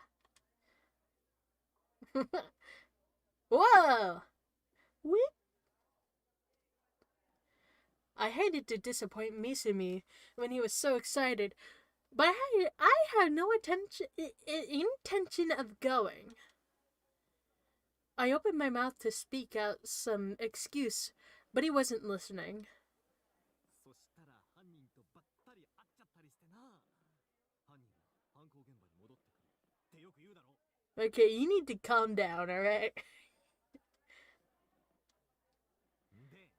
A: Whoa! Whip. I hated to disappoint Misumi when he was so excited, but I had no intention of going. I opened my mouth to speak out some excuse, but he wasn't listening.
B: そしたら犯人とばったり会っちゃったりしてな。犯人は犯行現場に戻ってくるってよく言うだろ。
A: Okay, you need to calm down, alright?
B: で、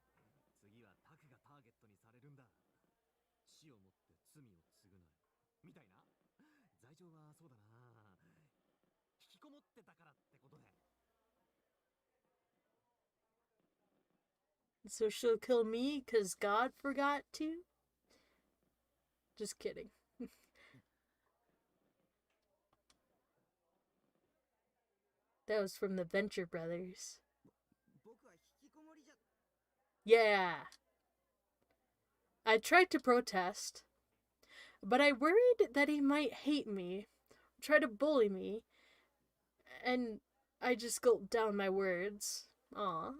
B: 次はタクがターゲットにされるんだ。死をもって罪を償う。みたいな。罪状はそうだな。引きこもってたからってことで。
A: So she'll kill me because God forgot to? Just kidding. That was from the Venture Brothers.
B: 僕は引きこもりじゃ。
A: Yeah. I tried to protest, but I worried that he might hate me, try to bully me, and I just gulped down my words. Aw.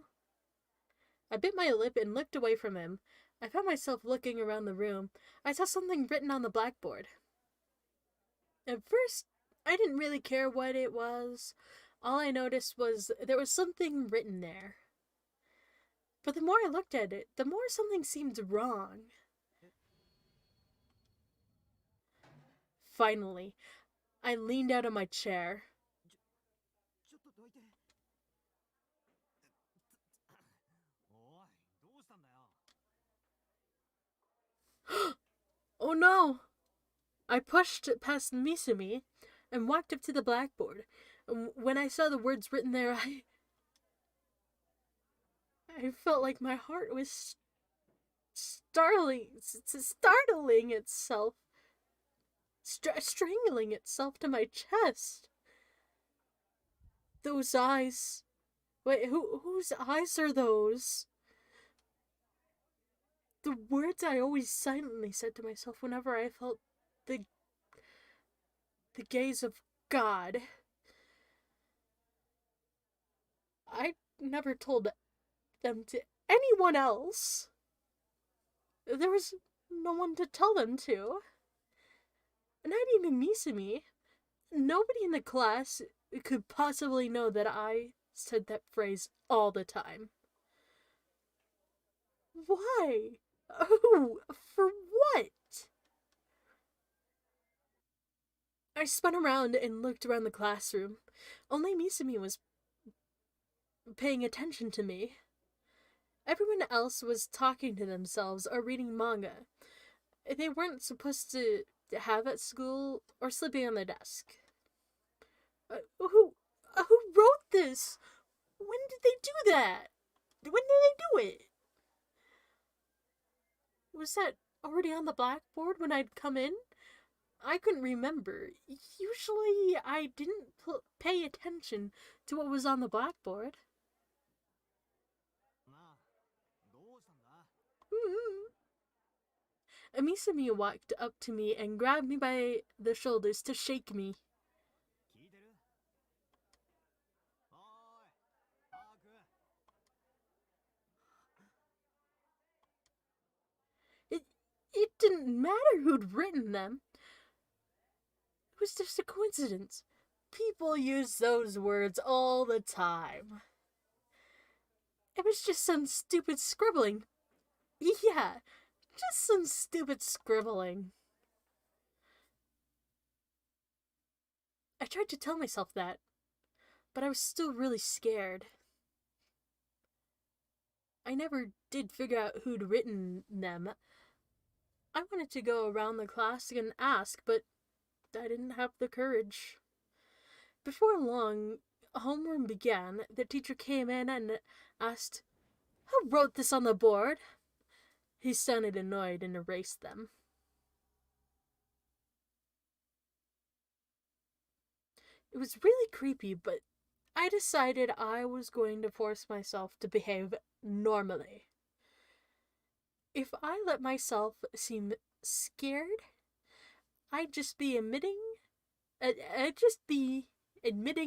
A: I bit my lip and looked away from him. I found myself looking around the room. I saw something written on the blackboard. At first, I didn't really care what it was. All I noticed was there was something written there. But the more I looked at it, the more something seemed wrong. Finally, I leaned out of my chair.
B: ちょっとどいて。おい、どうしたんだよ。
A: Oh no! I pushed past Misumi and walked up to the blackboard. When I saw the words written there, I felt like my heart was startling itself, strangling itself to my chest. Those eyes. Wait, whose eyes are those? The words I always silently said to myself whenever I felt the gaze of God. I never told them to anyone else. There was no one to tell them to. Not even Misumi. Nobody in the class could possibly know that I said that phrase all the time. Why? Who? For what? I spun around and looked around the classroom. Only Misumi was paying attention to me. Everyone else was talking to themselves or reading manga. They weren't supposed to have at school or sleeping on their desk. Who wrote this? When did they do that? When did they do it? Was that already on the blackboard when I'd come in? I couldn't remember. Usually I didn't pay attention to what was on the blackboard. Misumi walked up to me and grabbed me by the shoulders to shake me. It didn't matter who'd written them. It was just a coincidence. People use those words all the time. It was just some stupid scribbling. Yeah, just some stupid scribbling. I tried to tell myself that, but I was still really scared. I never did figure out who'd written them. I wanted to go around the class and ask, but I didn't have the courage. Before long, homeroom began. The teacher came in and asked, "Who wrote this on the board?" He sounded annoyed and erased them. It was really creepy, but I decided I was going to force myself to behave normally. If I let myself seem scared, I'd just be admitting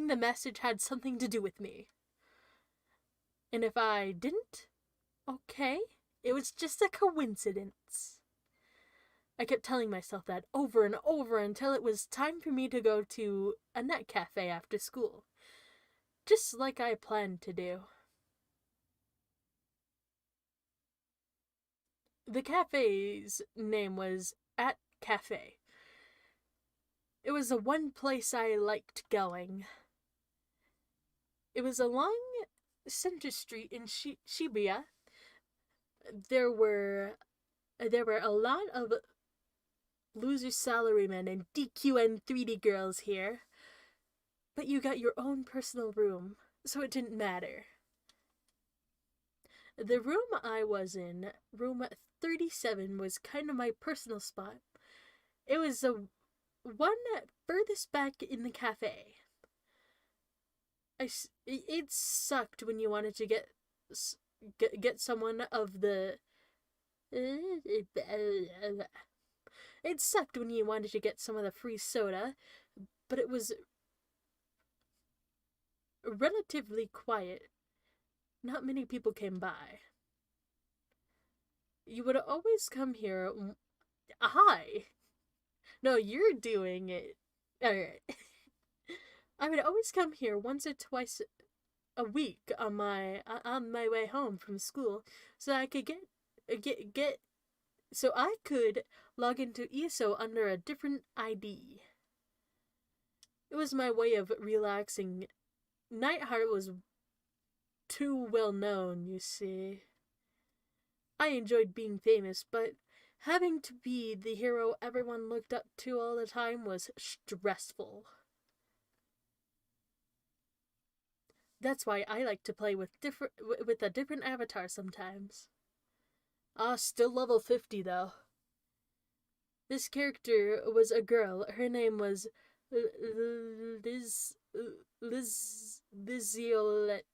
A: the message had something to do with me. And if I didn't, okay, it was just a coincidence. I kept telling myself that over and over until it was time for me to go to a net cafe after school. Just like I planned to do. The cafe's name was At Cafe. It was the one place I liked going. It was along Center Street in Shibuya. There were a lot of loser salarymen and DQN 3D girls here. But you got your own personal room, so it didn't matter. The room I was in, room 37, was kind of my personal spot. It was the one furthest back in the cafe. It sucked when you wanted to get someone of the... It sucked when you wanted to get some of the free soda, but it was relatively quiet. Not many people came by. You would always come here... Hi! No, you're doing it. Alright. I would always come here once or twice a week on my way home from school, so I could so I could log into ESO under a different ID. It was my way of relaxing. Nightheart was too well known, you see. I enjoyed being famous, but having to be the hero everyone looked up to all the time was stressful. That's why I like to play with a different avatar sometimes. Still level 50 though. This character was a girl. Her name was Liziolette.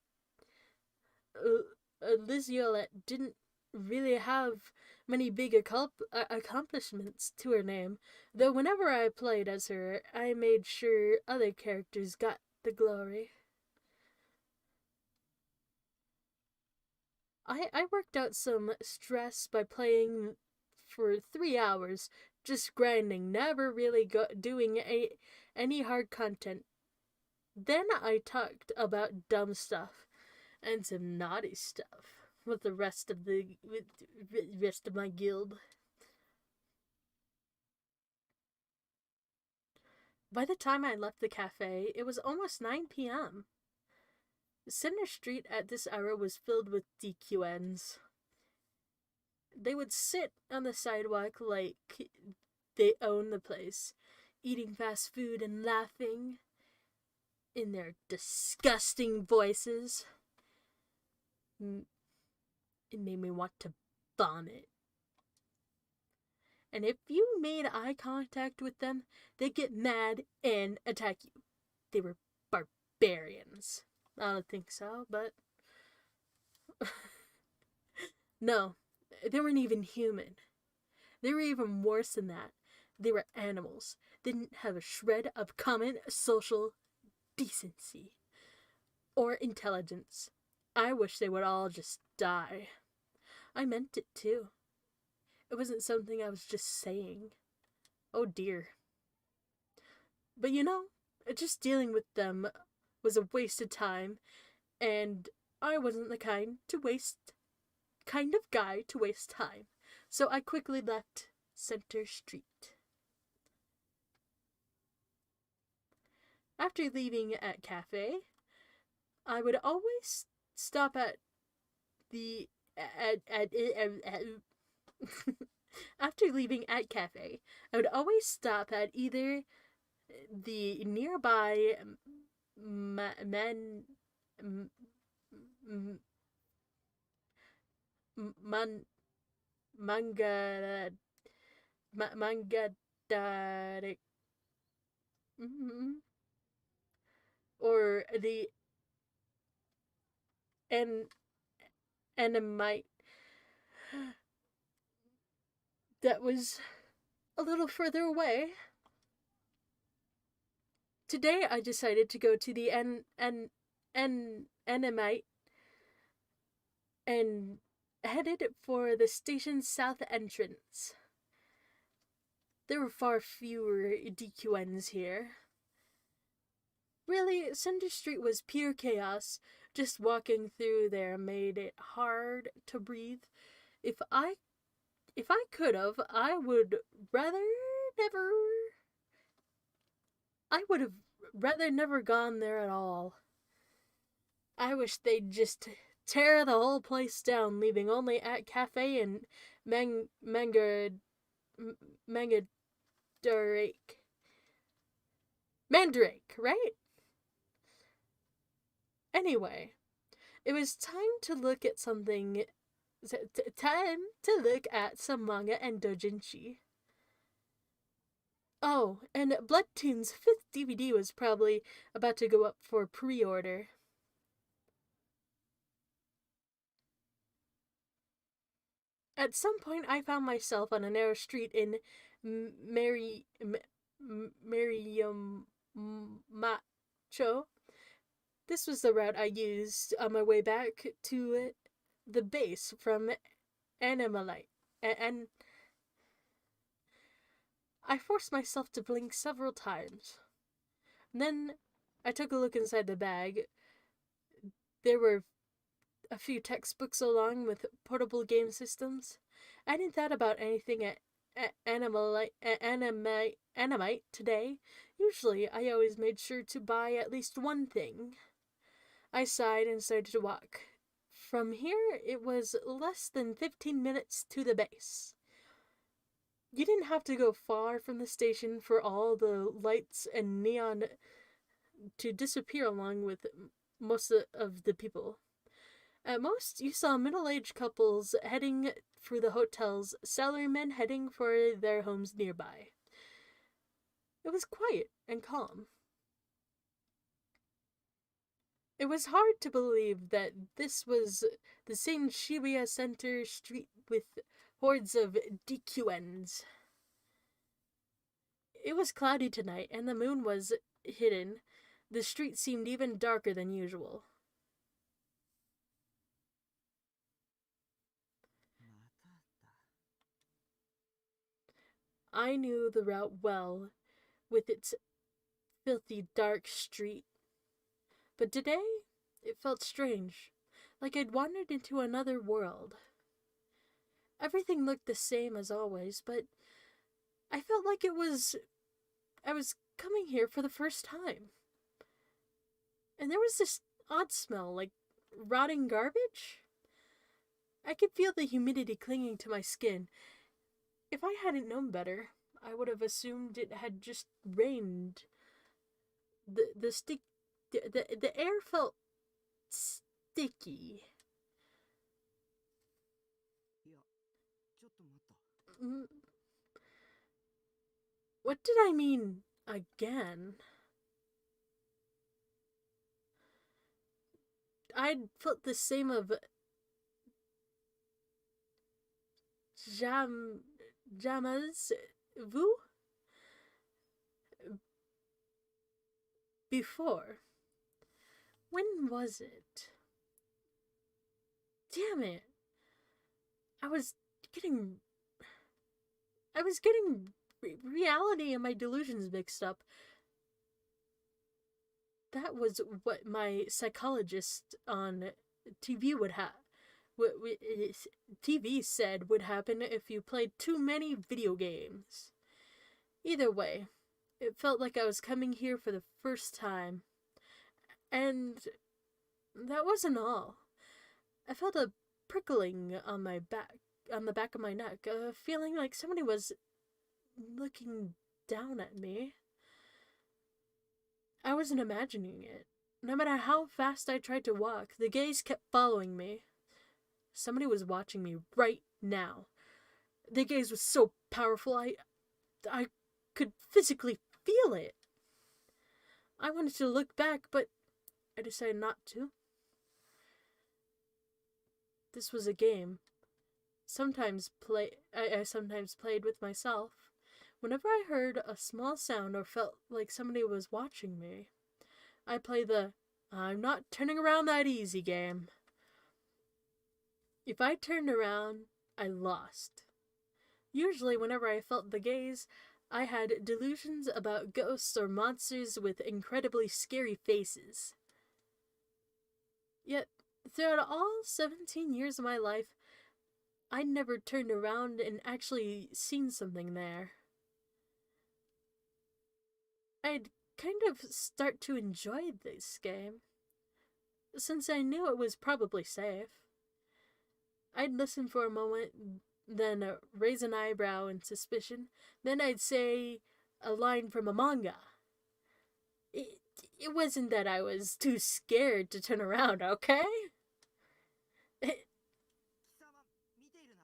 A: Liziolette didn't really have many big accomplishments to her name, though whenever I played as her, I made sure other characters got the glory. I worked out some stress by playing for 3 hours, just grinding, never really doing any hard content. Then I talked about dumb stuff and some naughty stuff with the rest of my guild. By the time I left the cafe, it was almost 9 p.m. Center Street at this hour was filled with DQNs. They would sit on the sidewalk like they own the place, eating fast food and laughing in their disgusting voices. It made me want to vomit. And if you made eye contact with them, they'd get mad and attack you. They were barbarians. I don't think so, but no, they weren't even human. They were even worse than that. They were animals. They didn't have a shred of common social decency or intelligence. I wish they would all just die. I meant it too. It wasn't something I was just saying. Oh dear. But you know, just dealing with them was a waste of time, and I wasn't the kind of guy to waste time. So I quickly left Center Street. After leaving at cafe, I would always stop at the after leaving at cafe, I would always stop at either the nearby man manga or the animite that was a little further away. Today I decided to go to the animite and headed for the station's south entrance. There were far fewer DQNs here. Really, Center Street was pure chaos. Just walking through there made it hard to breathe. If I could have, I would have rather never gone there at all. I wish they'd just tear the whole place down, leaving only at cafe and Mandrake. Mandrake, right? Anyway, it was time to look at something. Time to look at some manga and doujinshi. Oh, and Bloodtoon's 5th DVD was probably about to go up for pre-order. At some point, I found myself on a narrow street in Macho. This was the route I used on my way back to the base from Animalite. And I forced myself to blink several times. And then I took a look inside the bag. There were a few textbooks along with portable game systems. I hadn't thought about anything at Animite today. Usually, I always made sure to buy at least one thing. I sighed and started to walk. From here, it was less than 15 minutes to the base. You didn't have to go far from the station for all the lights and neon to disappear along with most of the people. At most, you saw middle-aged couples heading through the hotel's salarymen heading for their homes nearby. It was quiet and calm. It was hard to believe that this was the same Shibuya Center street with hordes of DQNs. It was cloudy tonight, and the moon was hidden. The street seemed even darker than usual.
B: まただ。
A: I knew the route well, with its filthy dark street. But today, it felt strange, like I'd wandered into another world. Everything looked the same as always, but I felt like I was coming here for the first time. And there was this odd smell, like rotting garbage. I could feel the humidity clinging to my skin. If I hadn't known better, I would have assumed it had just rained. The air felt sticky.
B: いや、ちょっと待った。
A: What did I mean again? I'd felt the same of Jamas Vu before. When was it? Damn it. I was getting reality and my delusions mixed up. That was what my psychologist on TV would have. What TV said would happen if you played too many video games. Either way, it felt like I was coming here for the first time. And that wasn't all. I felt a prickling on the back of my neck, a feeling like somebody was looking down at me. I wasn't imagining it. No matter how fast I tried to walk, the gaze kept following me. Somebody was watching me right now. The gaze was so powerful, I could physically feel it. I wanted to look back, but I decided not to. This was a game. I sometimes played with myself. Whenever I heard a small sound or felt like somebody was watching me, I play the I'm not turning around that easy game. If I turned around, I lost. Usually, whenever I felt the gaze, I had delusions about ghosts or monsters with incredibly scary faces. Yet, throughout all 17 years of my life, I'd never turned around and actually seen something there. I'd kind of start to enjoy this game, since I knew it was probably safe. I'd listen for a moment, then raise an eyebrow in suspicion, then I'd say a line from a manga. It wasn't that I was too scared to turn around, okay?
B: 貴様、見ているな。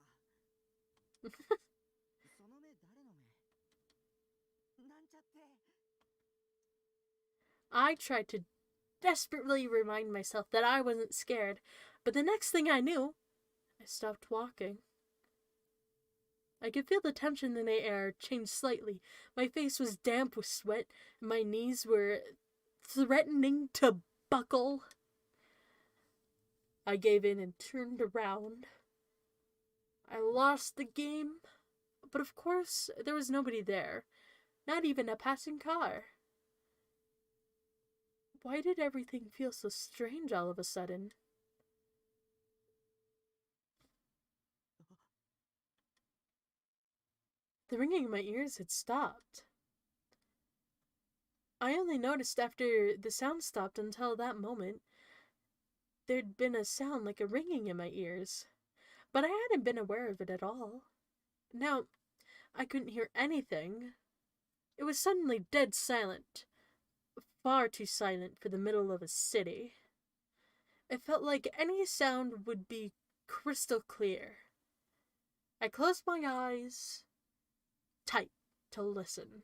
B: その目、誰の目？なんちゃって。
A: I tried to desperately remind myself that I wasn't scared, but the next thing I knew, I stopped walking. I could feel the tension in the air change slightly. My face was damp with sweat, and my knees were threatening to buckle. I gave in and turned around. I lost the game, but of course there was nobody there, not even a passing car. Why did everything feel so strange all of a sudden? The ringing in my ears had stopped. I only noticed after the sound stopped until that moment there'd been a sound like a ringing in my ears, but I hadn't been aware of it at all. Now, I couldn't hear anything. It was suddenly dead silent, far too silent for the middle of a city. It felt like any sound would be crystal clear. I closed my eyes tight to listen.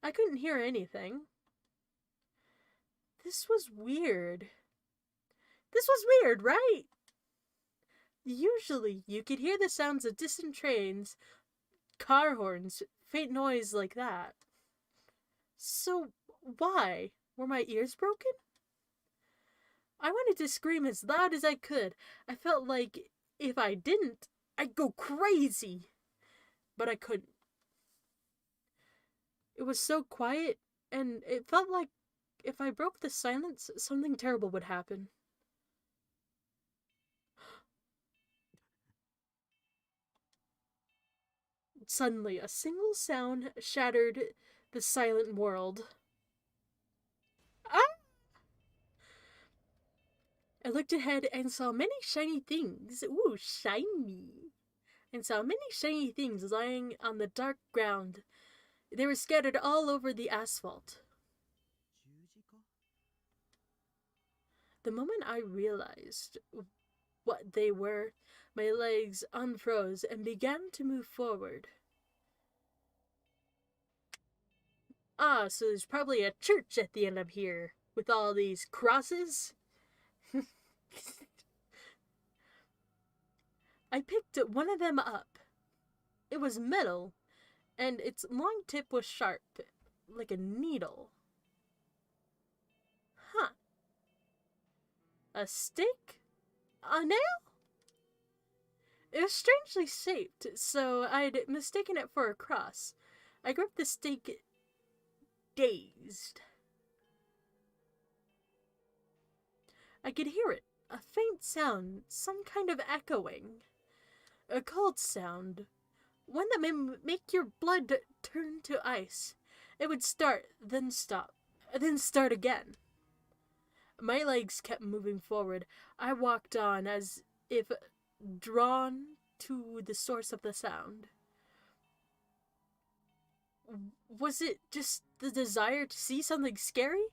A: I couldn't hear anything. This was weird. This was weird, right? Usually, you could hear the sounds of distant trains, car horns, faint noise like that. So, why? Were my ears broken? I wanted to scream as loud as I could. I felt like if I didn't, I'd go crazy. But I couldn't. It was so quiet, and it felt like if I broke the silence, something terrible would happen. Suddenly, a single sound shattered the silent world. Ah! I looked ahead and saw many shiny things. Ooh, shiny. And saw many shiny things lying on the dark ground. They were scattered all over the asphalt. The moment I realized what they were, my legs unfroze and began to move forward. Ah, so there's probably a church at the end of here with all these crosses. I picked one of them up. It was metal, and its long tip was sharp, like a needle. Huh. A stick? A nail? It was strangely shaped, so I'd mistaken it for a cross. I gripped the stick, dazed. I could hear it, a faint sound, some kind of echoing. A cold sound, one that may make your blood turn to ice. It would start, then stop, then start again. My legs kept moving forward. I walked on as if drawn to the source of the sound. Was it just the desire to see something scary?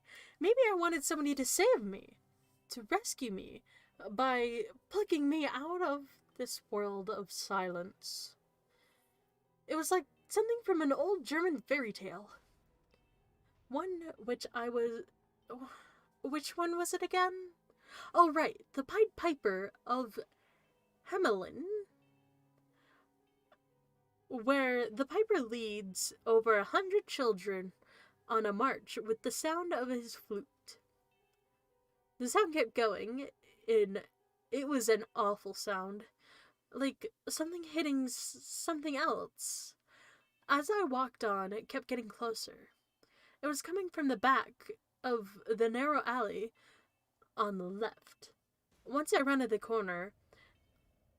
A: Maybe I wanted somebody to save me, to rescue me, by plucking me out of this world of silence. It was like something from an old German fairy tale. One which I was. Which one was it again? Oh, right, the Pied Piper of Hamelin, where the piper leads over 100 children on a march with the sound of his flute. The sound kept going, and it was an awful sound, like something hitting something else. As I walked on, it kept getting closer. It was coming from the back of the narrow alley on the left. Once I rounded the corner,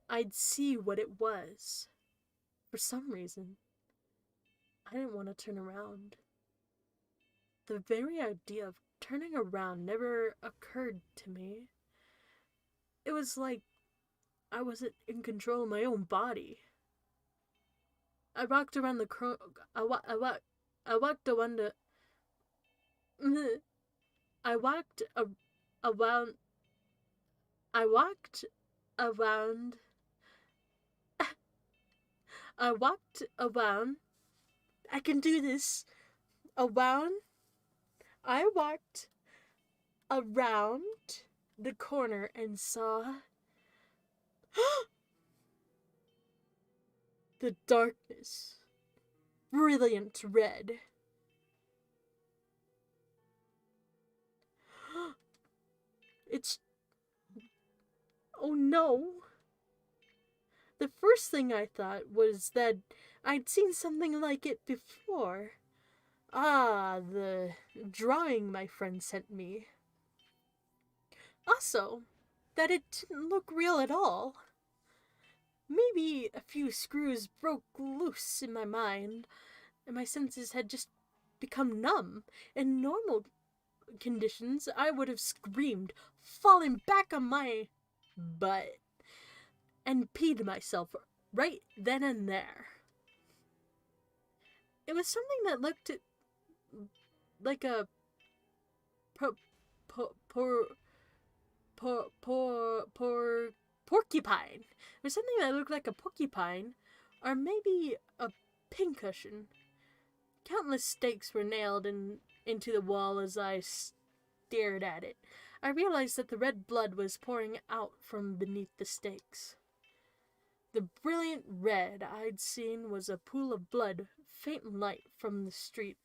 A: I'd see what it was. For some reason, I didn't want to turn around. The very idea of turning around never occurred to me. It was like I wasn't in control of my own body. I walked around the I walked around the I walked around I walked around I walked around I can do this. Around I walked around the corner and saw the darkness, brilliant red. It's. Oh no. The first thing I thought was that I'd seen something like it before. Ah, the drawing my friend sent me. Also, that it didn't look real at all. Maybe a few screws broke loose in my mind, and my senses had just become numb. In normal conditions, I would have screamed, fallen back on my butt, and peed myself right then and there. It was something that looked like a porcupine. Or something that looked like a porcupine, or maybe a pincushion. Countless stakes were nailed into the wall as I stared at it. I realized that the red blood was pouring out from beneath the stakes. The brilliant red I'd seen was a pool of blood, faint light from the street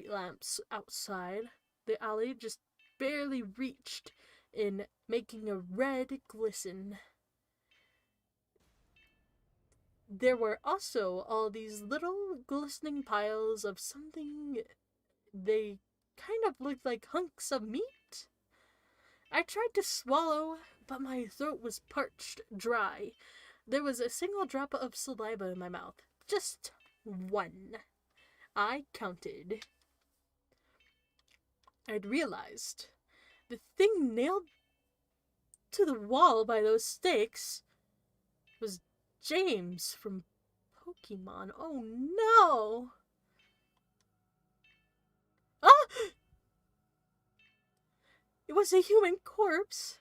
A: lamps outside. The alley just barely reached in, making a red glisten. There were also all these little glistening piles of something. They kind of looked like hunks of meat. I tried to swallow, but my throat was parched dry. There was a single drop of saliva in my mouth. Just one. I counted. I'd realized the thing nailed to the wall by those stakes was James from Pokemon. Oh no! Ah! It was a human corpse.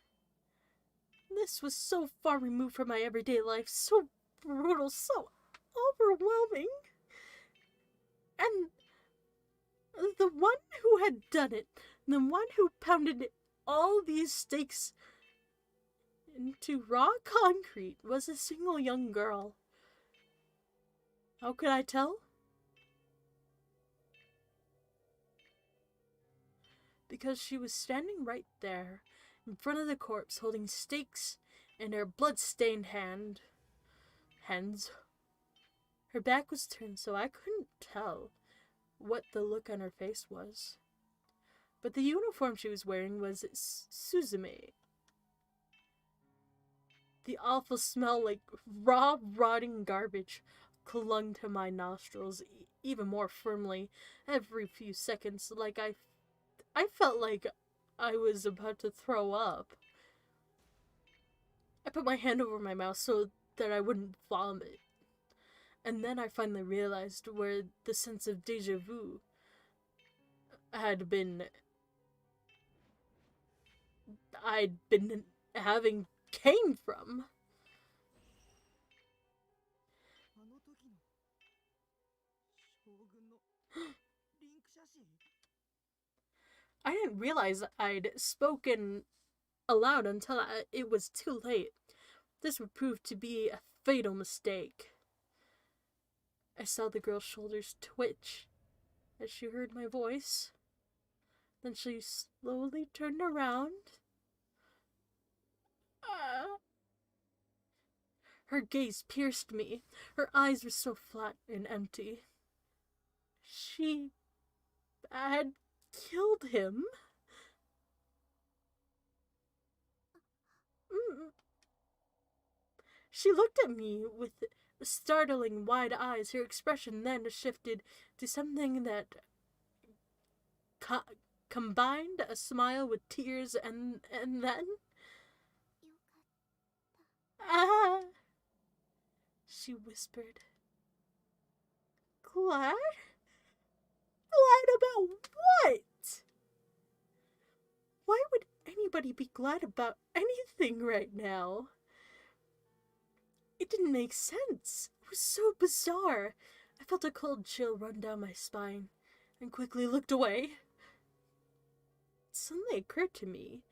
A: This was so far removed from my everyday life, so brutal, so overwhelming. And the one who had done it, the one who pounded all these stakes into raw concrete, was a single young girl. How could I tell? Because she was standing right there, in front of the corpse, holding stakes in her blood-stained hands. Her back was turned, so I couldn't tell what the look on her face was. But the uniform she was wearing was Suzume. The awful smell like raw, rotting garbage clung to my nostrils even more firmly every few seconds, like I felt like I was about to throw up. I put my hand over my mouth so that I wouldn't vomit. And then I finally realized where the sense of deja vu I'd been having came from. I didn't realize I'd spoken aloud until it was too late. This would prove to be a fatal mistake. I saw the girl's shoulders twitch as she heard my voice. Then she slowly turned around. Her gaze pierced me. Her eyes were so flat and empty. She had killed him. She looked at me with startling wide eyes. Her expression then shifted to something that combined a smile with tears, and then... Ah! She whispered. Glad? Glad about what? Why would anybody be glad about anything right now? It didn't make sense. It was so bizarre. I felt a cold chill run down my spine and quickly looked away. It suddenly occurred to me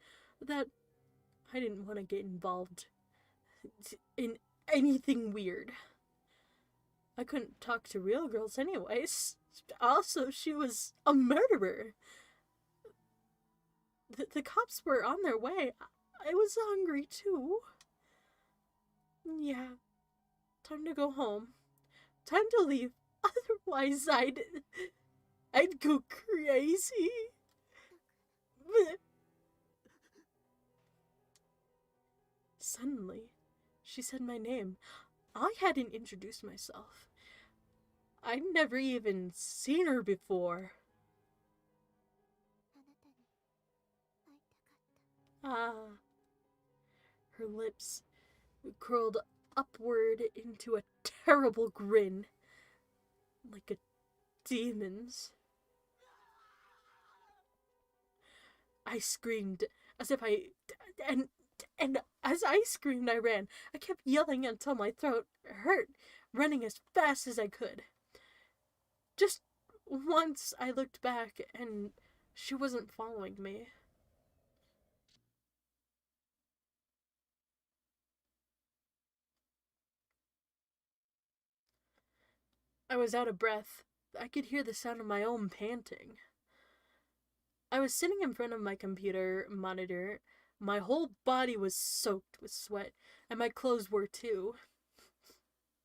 A: that I didn't want to get involved in anything weird. I couldn't talk to real girls anyways. Also, she was a murderer. The cops were on their way. I was hungry too. Yeah. Time to go home. Time to leave. Otherwise, I'd go crazy. Suddenly, she said my name. I hadn't introduced myself. I'd never even seen her before. Ah. Her lips curled upward into a terrible grin, like a demon's. I screamed as if I And as I screamed, I ran. I kept yelling until my throat hurt, running as fast as I could. Just once I looked back and she wasn't following me. I was out of breath. I could hear the sound of my own panting. I was sitting in front of my computer monitor. My whole body was soaked with sweat, and my clothes were too.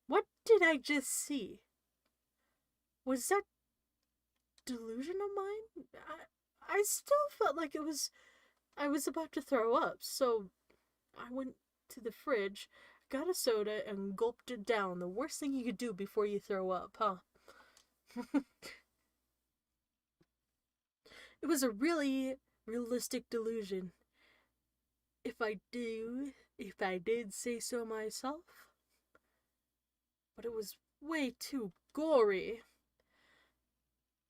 A: What did I just see? Was that delusion of mine? I still felt like I was about to throw up, so I went to the fridge, got a soda, and gulped it down. The worst thing you could do before you throw up, huh? It was a really realistic delusion. If I did say so myself. But it was way too gory.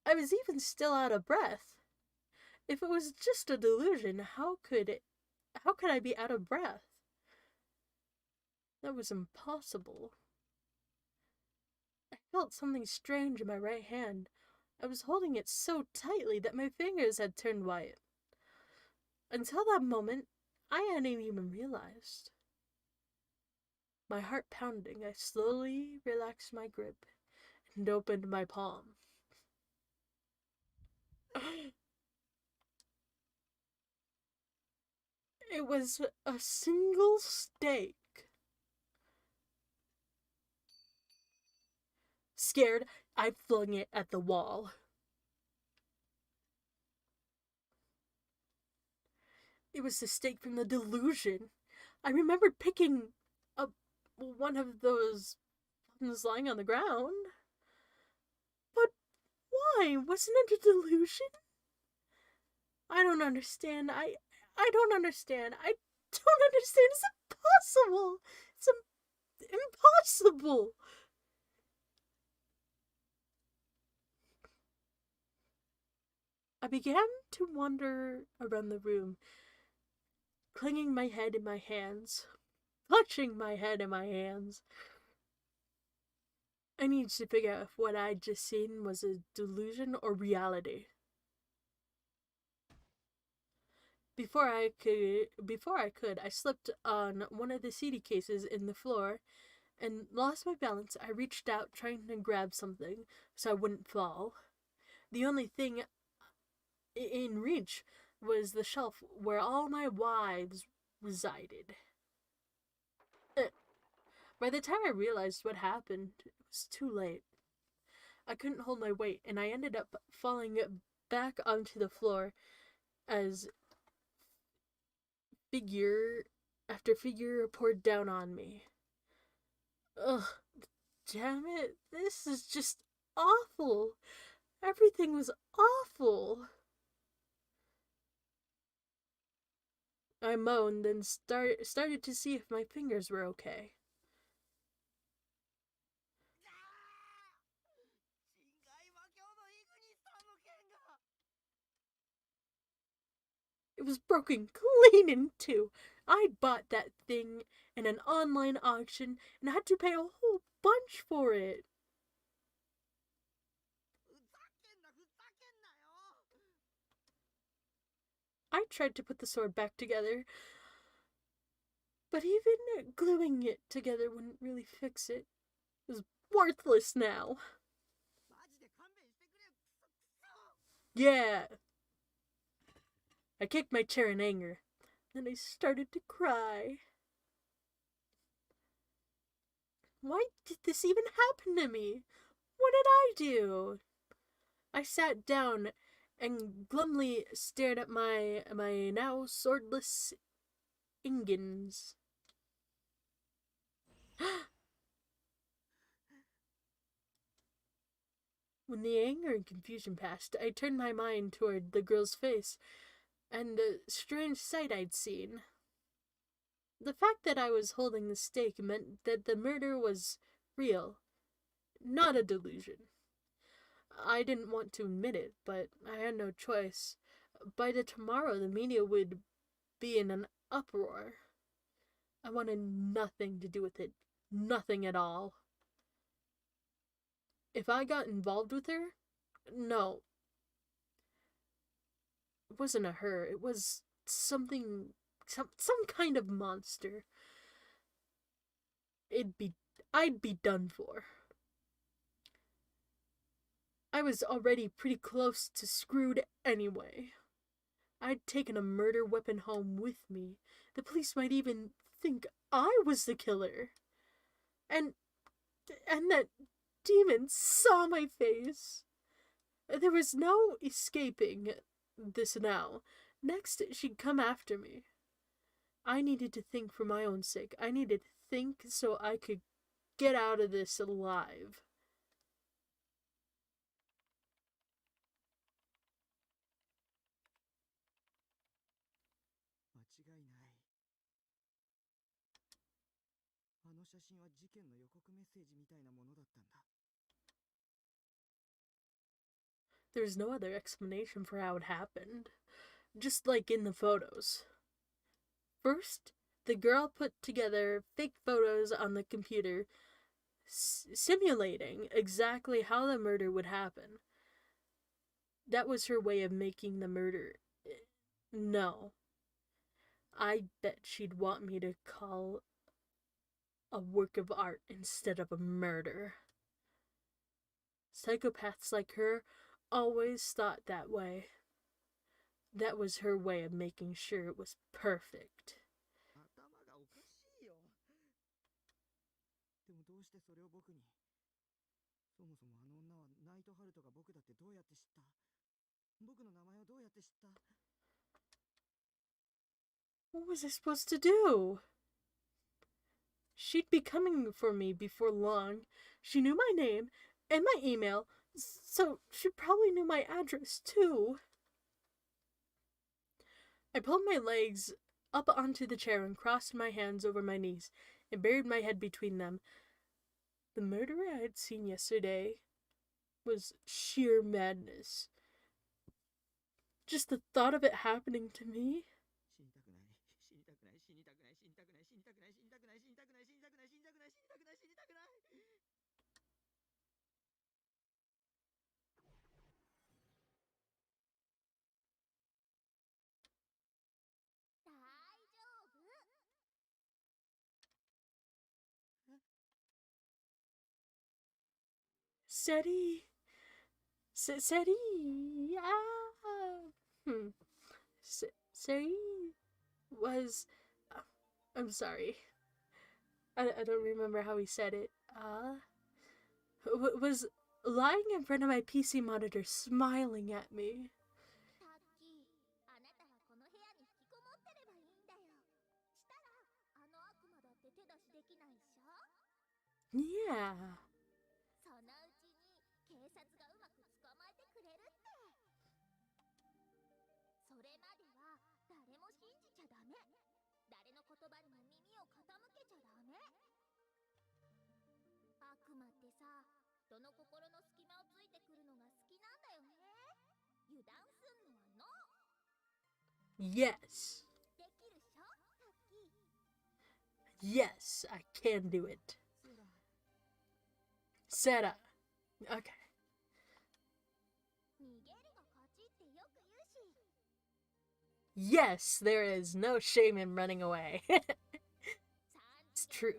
A: I was even still out of breath. If it was just a delusion, how could I be out of breath? That was impossible. I felt something strange in my right hand. I was holding it so tightly that my fingers had turned white. Until that moment, I hadn't even realized. My heart pounding, I slowly relaxed my grip and opened my palm. It was a single steak. Scared, I flung it at the wall. It was the steak from the delusion. I remembered picking up one of those ones lying on the ground. But why? Wasn't it a delusion? I don't understand. I don't understand. I don't understand. It's impossible. It's impossible. I began to wander around the room, clinging my head in my hands, clutching my head in my hands. I needed to figure out if what I'd just seen was a delusion or reality. Before I could, I slipped on one of the CD cases in the floor and lost my balance. I reached out, trying to grab something so I wouldn't fall. The only thing in reach was the shelf where all my wives resided. By the time I realized what happened, it was too late. I couldn't hold my weight, and I ended up falling back onto the floor as figure after figure poured down on me. Ugh, damn it, this is just awful. Everything was awful. I moaned and started to see if my fingers were okay. It was broken clean in two. I'd bought that thing in an online auction and had to pay a whole bunch for it. I tried to put the sword back together, but even gluing it together wouldn't really fix it. It was worthless now. Yeah. I kicked my chair in anger. Then I started to cry. Why did this even happen to me? What did I do? I sat down and glumly stared at my now swordless ingans. When the anger and confusion passed, I turned my mind toward the girl's face and the strange sight I'd seen. The fact that I was holding the stake meant that the murder was real, not a delusion. I didn't want to admit it, but I had no choice. By tomorrow, the media would be in an uproar. I wanted nothing to do with it. Nothing at all. If I got involved with her, no. It wasn't a her. It was something, some kind of monster. I'd be done for. I was already pretty close to screwed anyway. I'd taken a murder weapon home with me. The police might even think I was the killer. And that demon saw my face. There was no escaping this now. Next, she'd come after me. I needed to think for my own sake. I needed to think so I could get out of this alive. There's no other explanation for how it happened. Just like in the photos. First, the girl put together fake photos on the computer, simulating exactly how the murder would happen. That was her way of making the murder. No. I bet she'd want me to call a work of art instead of a murder. Psychopaths like her always thought that way. That was her way of making sure it was perfect. What was I supposed to do? She'd be coming for me before long. She knew my name and my email, so she probably knew my address too. I pulled my legs up onto the chair and crossed my hands over my knees and buried my head between them. The murderer I had seen yesterday was sheer madness. Just the thought of it happening to me. Steady. Steady. Ah. Steady was. I'm sorry. I don't remember how he said it. Was lying in front of my PC monitor smiling at me. Yeah. Yes. Yes, I can do it. Sarah. Okay. Yes, there is no shame in running away. It's true.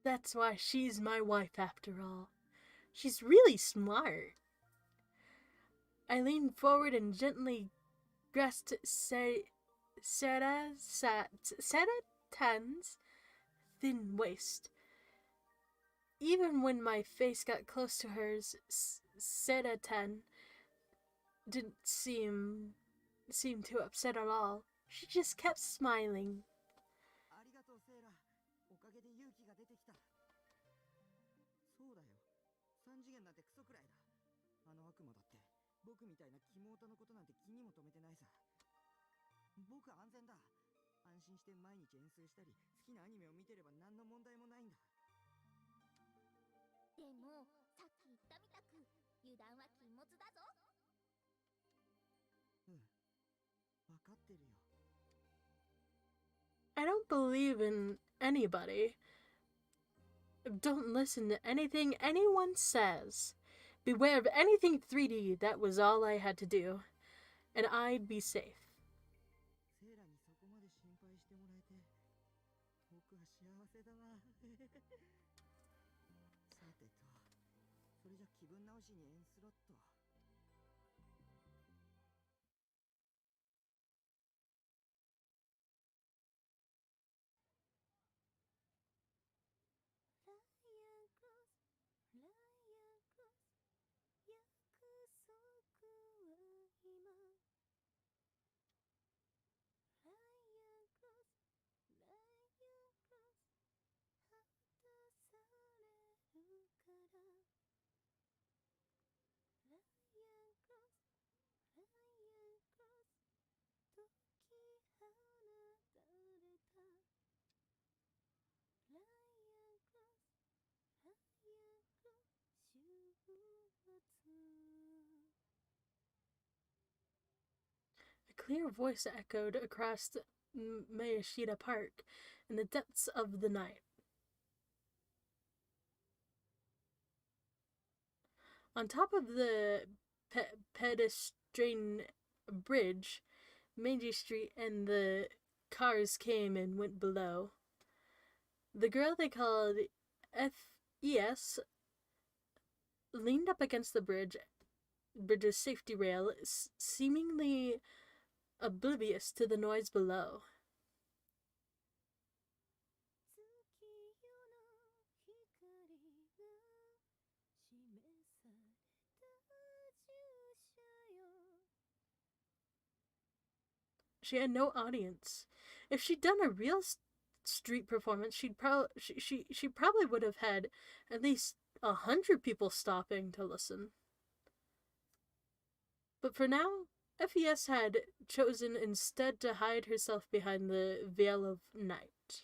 A: That's why she's my wife after all. She's really smart. I leaned forward and gently grasped Seratan's thin waist. Even when my face got close to hers, Seratan didn't seem too upset at all. She just kept smiling.
B: ありがとうセイラ。おかげで勇気が出てきた。そうだよ。3次元なんてクソくらいだ。あの悪魔だって僕みたいなキモオタのことなんて気にも留めてないさ。僕安全だ。安心して毎日演奏したり好きなアニメを見てれば何の問題もないんだ。
C: でもさっき言ったみたく油断は禁物だぞ。
B: うん、分かってるよ。
A: I don't believe in anybody. Don't listen to anything anyone says. Beware of anything 3D. That was all I had to do. And I'd be safe.
B: セイラにそこまで心配してもらえて僕は幸せだな。さてと、それじゃ気分直しに演スロット。
A: A clear voice echoed across Mayashita Park in the depths of the night. On top of the pedestrian bridge, Meiji Street and the cars came and went below. The girl they called FES leaned up against the bridge's safety rail, seemingly oblivious to the noise below. She had no audience. If she'd done a real street performance, she probably would have had at least 100 people stopping to listen. But for now, FES had chosen instead to hide herself behind the veil of night.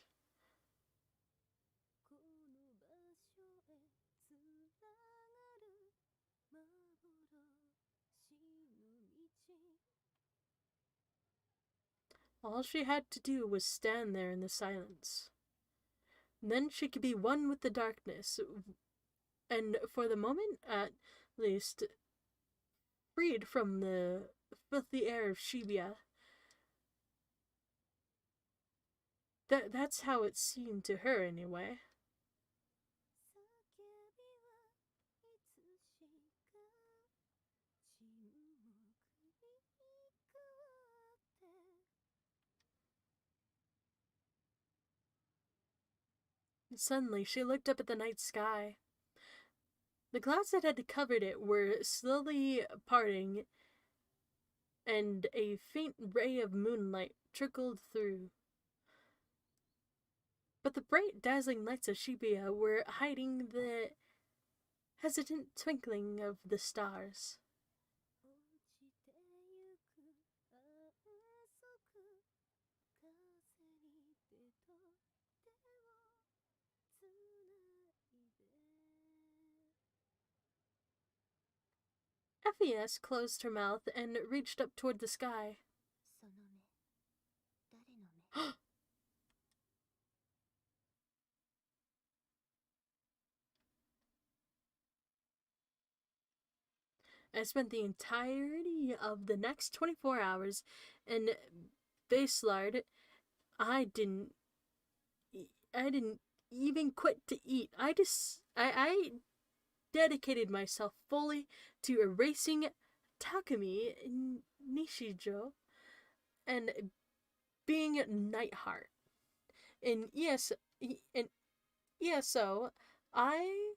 A: All she had to do was stand there in the silence. Then she could be one with the darkness, and for the moment, at least, freed from the filthy air of Shibuya. That's how it seemed to her, anyway. Suddenly, she looked up at the night sky. The clouds that had covered it were slowly parting, and a faint ray of moonlight trickled through. But the bright, dazzling lights of Shibuya were hiding the hesitant twinkling of the stars. FES closed her mouth and reached up toward the sky. I spent the entirety of the next 24 hours in Baselard. I didn't even quit to eat. I dedicated myself fully to erasing Takumi Nishijo and being Nightheart. And yes, And yeah, so I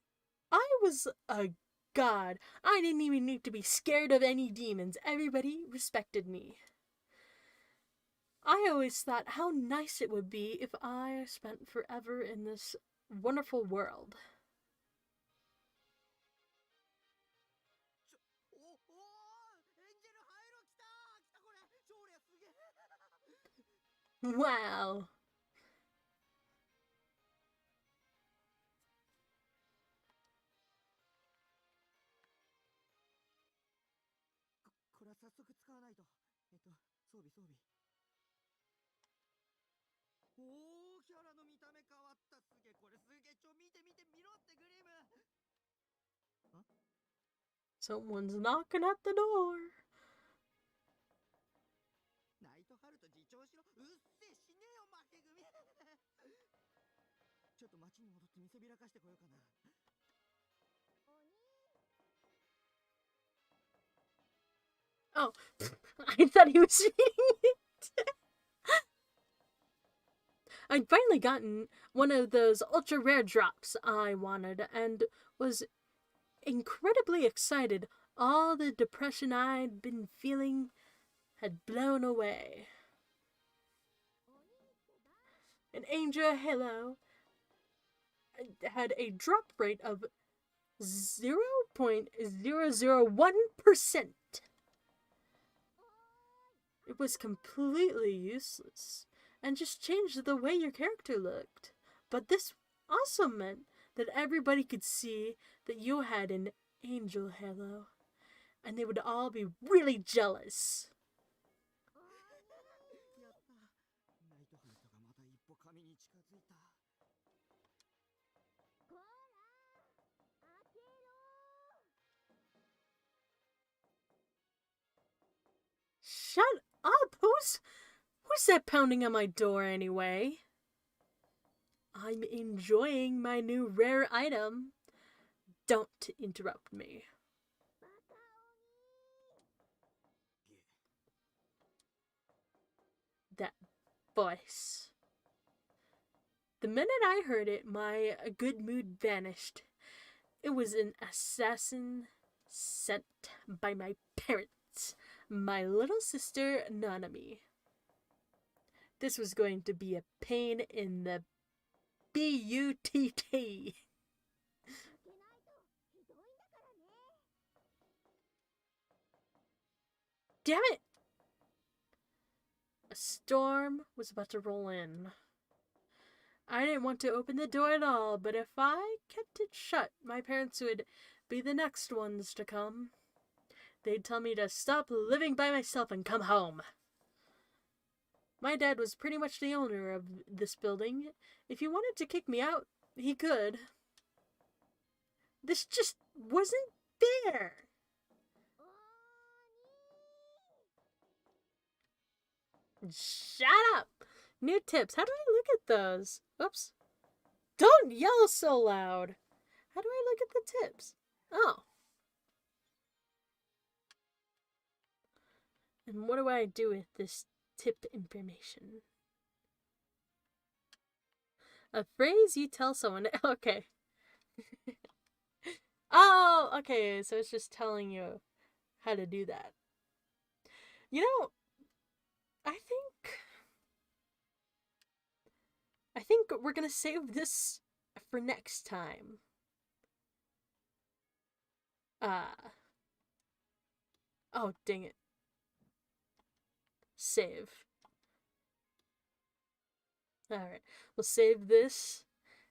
A: was a god. I didn't even need to be scared of any demons. Everybody respected me. I always thought how nice it would be if I spent forever in this wonderful world.
B: エンジェルハイロ来たこれ勝利やすげえ
A: Wow.
B: これは早速使わないと装備おーキャラの見た目変わったすげえこれすげえ見て見ろってグリム
A: Someone's knocking at the door.
B: ナイトハルト自重しろうっせえ死ねえよ負け組ちょっと街に戻って見せびらかしてこようかな
A: Oh, I thought he was eating it. I'd finally gotten one of those ultra rare drops I wanted and was incredibly excited. All the depression I'd been feeling had blown away. An Angel Halo had a drop rate of 0.001%. It was completely useless and just changed the way your character looked. But this also meant that everybody could see that you had an angel halo, and they would all be really jealous. Shut up! Who's that pounding on my door anyway? I'm enjoying my new rare item. Don't interrupt me. That voice. The minute I heard it, my good mood vanished. It was an assassin sent by my parents, my little sister Nanami. This was going to be a pain in the B-U-T-T. Damn it! A storm was about to roll in. I didn't want to open the door at all, but if I kept it shut, my parents would be the next ones to come. They'd tell me to stop living by myself and come home. My dad was pretty much the owner of this building. If he wanted to kick me out, he could. This just wasn't fair. Shut up! New tips. How do I look at those? Oops. Don't yell so loud. How do I look at the tips? Oh. And what do I do with this tip information? A phrase you tell someone. Okay. Oh, okay. So it's just telling you how to do that. You know, I think we're gonna save this for next time. Oh, dang it. Save. Alright, we'll save this.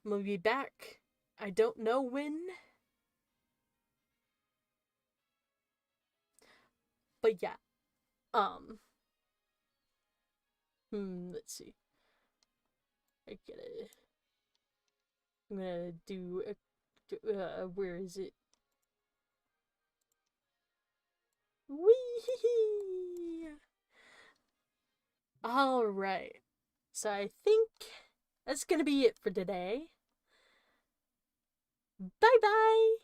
A: And we'll be back. I don't know when. But yeah. Let's see. I get it. I'm gonna do where is it? Wee! Alright. So I think that's gonna be it for today. Bye bye!